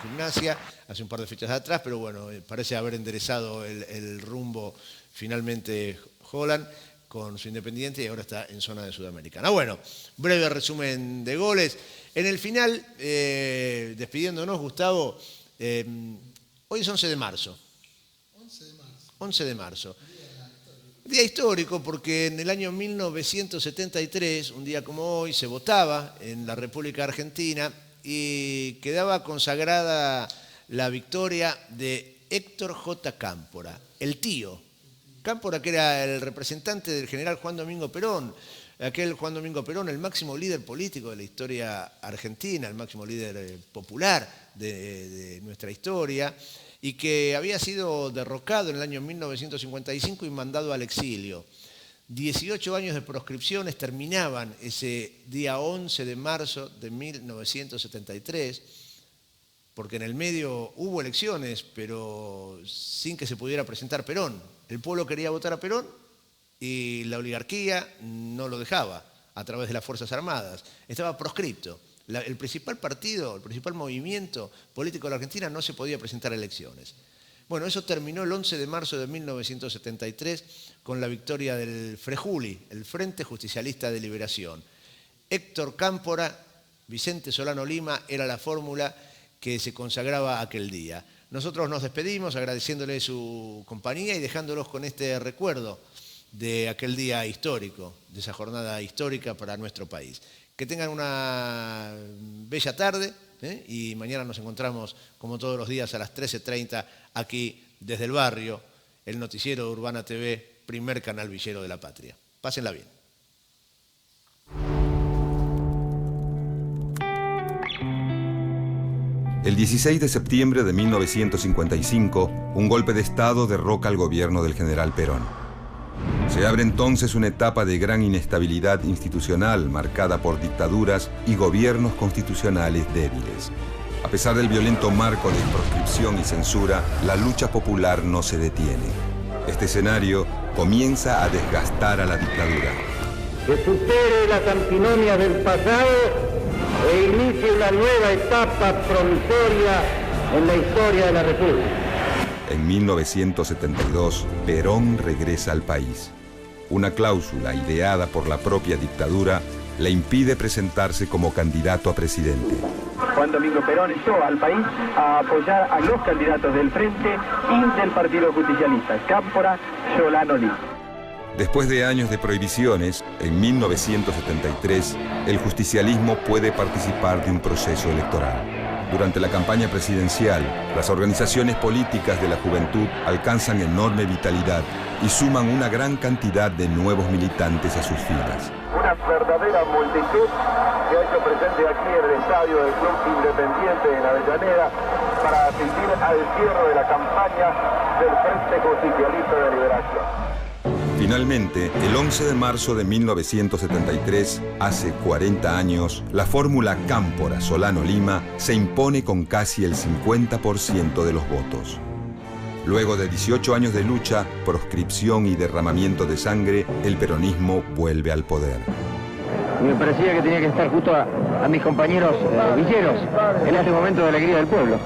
Gimnasia hace un par de fechas atrás, pero bueno, parece haber enderezado el rumbo finalmente Holland con su Independiente y ahora está en zona de Sudamericana. Bueno, breve resumen de goles. En el final, despidiéndonos, Gustavo, hoy es 11 de marzo. 11 de marzo. Día histórico porque en el año 1973, un día como hoy, se votaba en la República Argentina y quedaba consagrada la victoria de Héctor J. Cámpora, el tío. Cámpora, que era el representante del general Juan Domingo Perón, aquel Juan Domingo Perón, el máximo líder político de la historia argentina, el máximo líder popular de nuestra historia, y que había sido derrocado en el año 1955 y mandado al exilio. 18 años de proscripciones terminaban ese día 11 de marzo de 1973, porque en el medio hubo elecciones, pero sin que se pudiera presentar Perón. El pueblo quería votar a Perón y la oligarquía no lo dejaba a través de las Fuerzas Armadas. Estaba proscripto. El principal partido, el principal movimiento político de la Argentina no se podía presentar a elecciones. Bueno, eso terminó el 11 de marzo de 1973 con la victoria del Frejuli, el Frente Justicialista de Liberación. Héctor Cámpora, Vicente Solano Lima era la fórmula que se consagraba aquel día. Nosotros nos despedimos agradeciéndole su compañía y dejándolos con este recuerdo de aquel día histórico, de esa jornada histórica para nuestro país. Que tengan una bella tarde y mañana nos encontramos como todos los días a las 13:30 aquí desde el barrio, el noticiero de Urbana TV, primer canal villero de la patria. Pásenla bien. El 16 de septiembre de 1955, un golpe de Estado derroca al gobierno del general Perón. Se abre entonces una etapa de gran inestabilidad institucional marcada por dictaduras y gobiernos constitucionales débiles. A pesar del violento marco de proscripción y censura, la lucha popular no se detiene. Este escenario comienza a desgastar a la dictadura. Que supere las antinomias del pasado e inicie una nueva etapa promisoria en la historia de la República. En 1972, Perón regresa al país. Una cláusula ideada por la propia dictadura le impide presentarse como candidato a presidente. Juan Domingo Perón instó al país a apoyar a los candidatos del Frente y del Partido Justicialista, Cámpora, Solano Lima. Después de años de prohibiciones, en 1973, el justicialismo puede participar de un proceso electoral. Durante la campaña presidencial, las organizaciones políticas de la juventud alcanzan enorme vitalidad y suman una gran cantidad de nuevos militantes a sus filas. Una verdadera multitud se ha hecho presente aquí en el estadio del Club Independiente en Avellaneda para asistir al cierre de la campaña del Frente Justicialista de Liberación. Finalmente, el 11 de marzo de 1973, hace 40 años, la fórmula Cámpora-Solano-Lima se impone con casi el 50% de los votos. Luego de 18 años de lucha, proscripción y derramamiento de sangre, el peronismo vuelve al poder. Me parecía que tenía que estar justo a mis compañeros villeros en este momento de alegría del pueblo.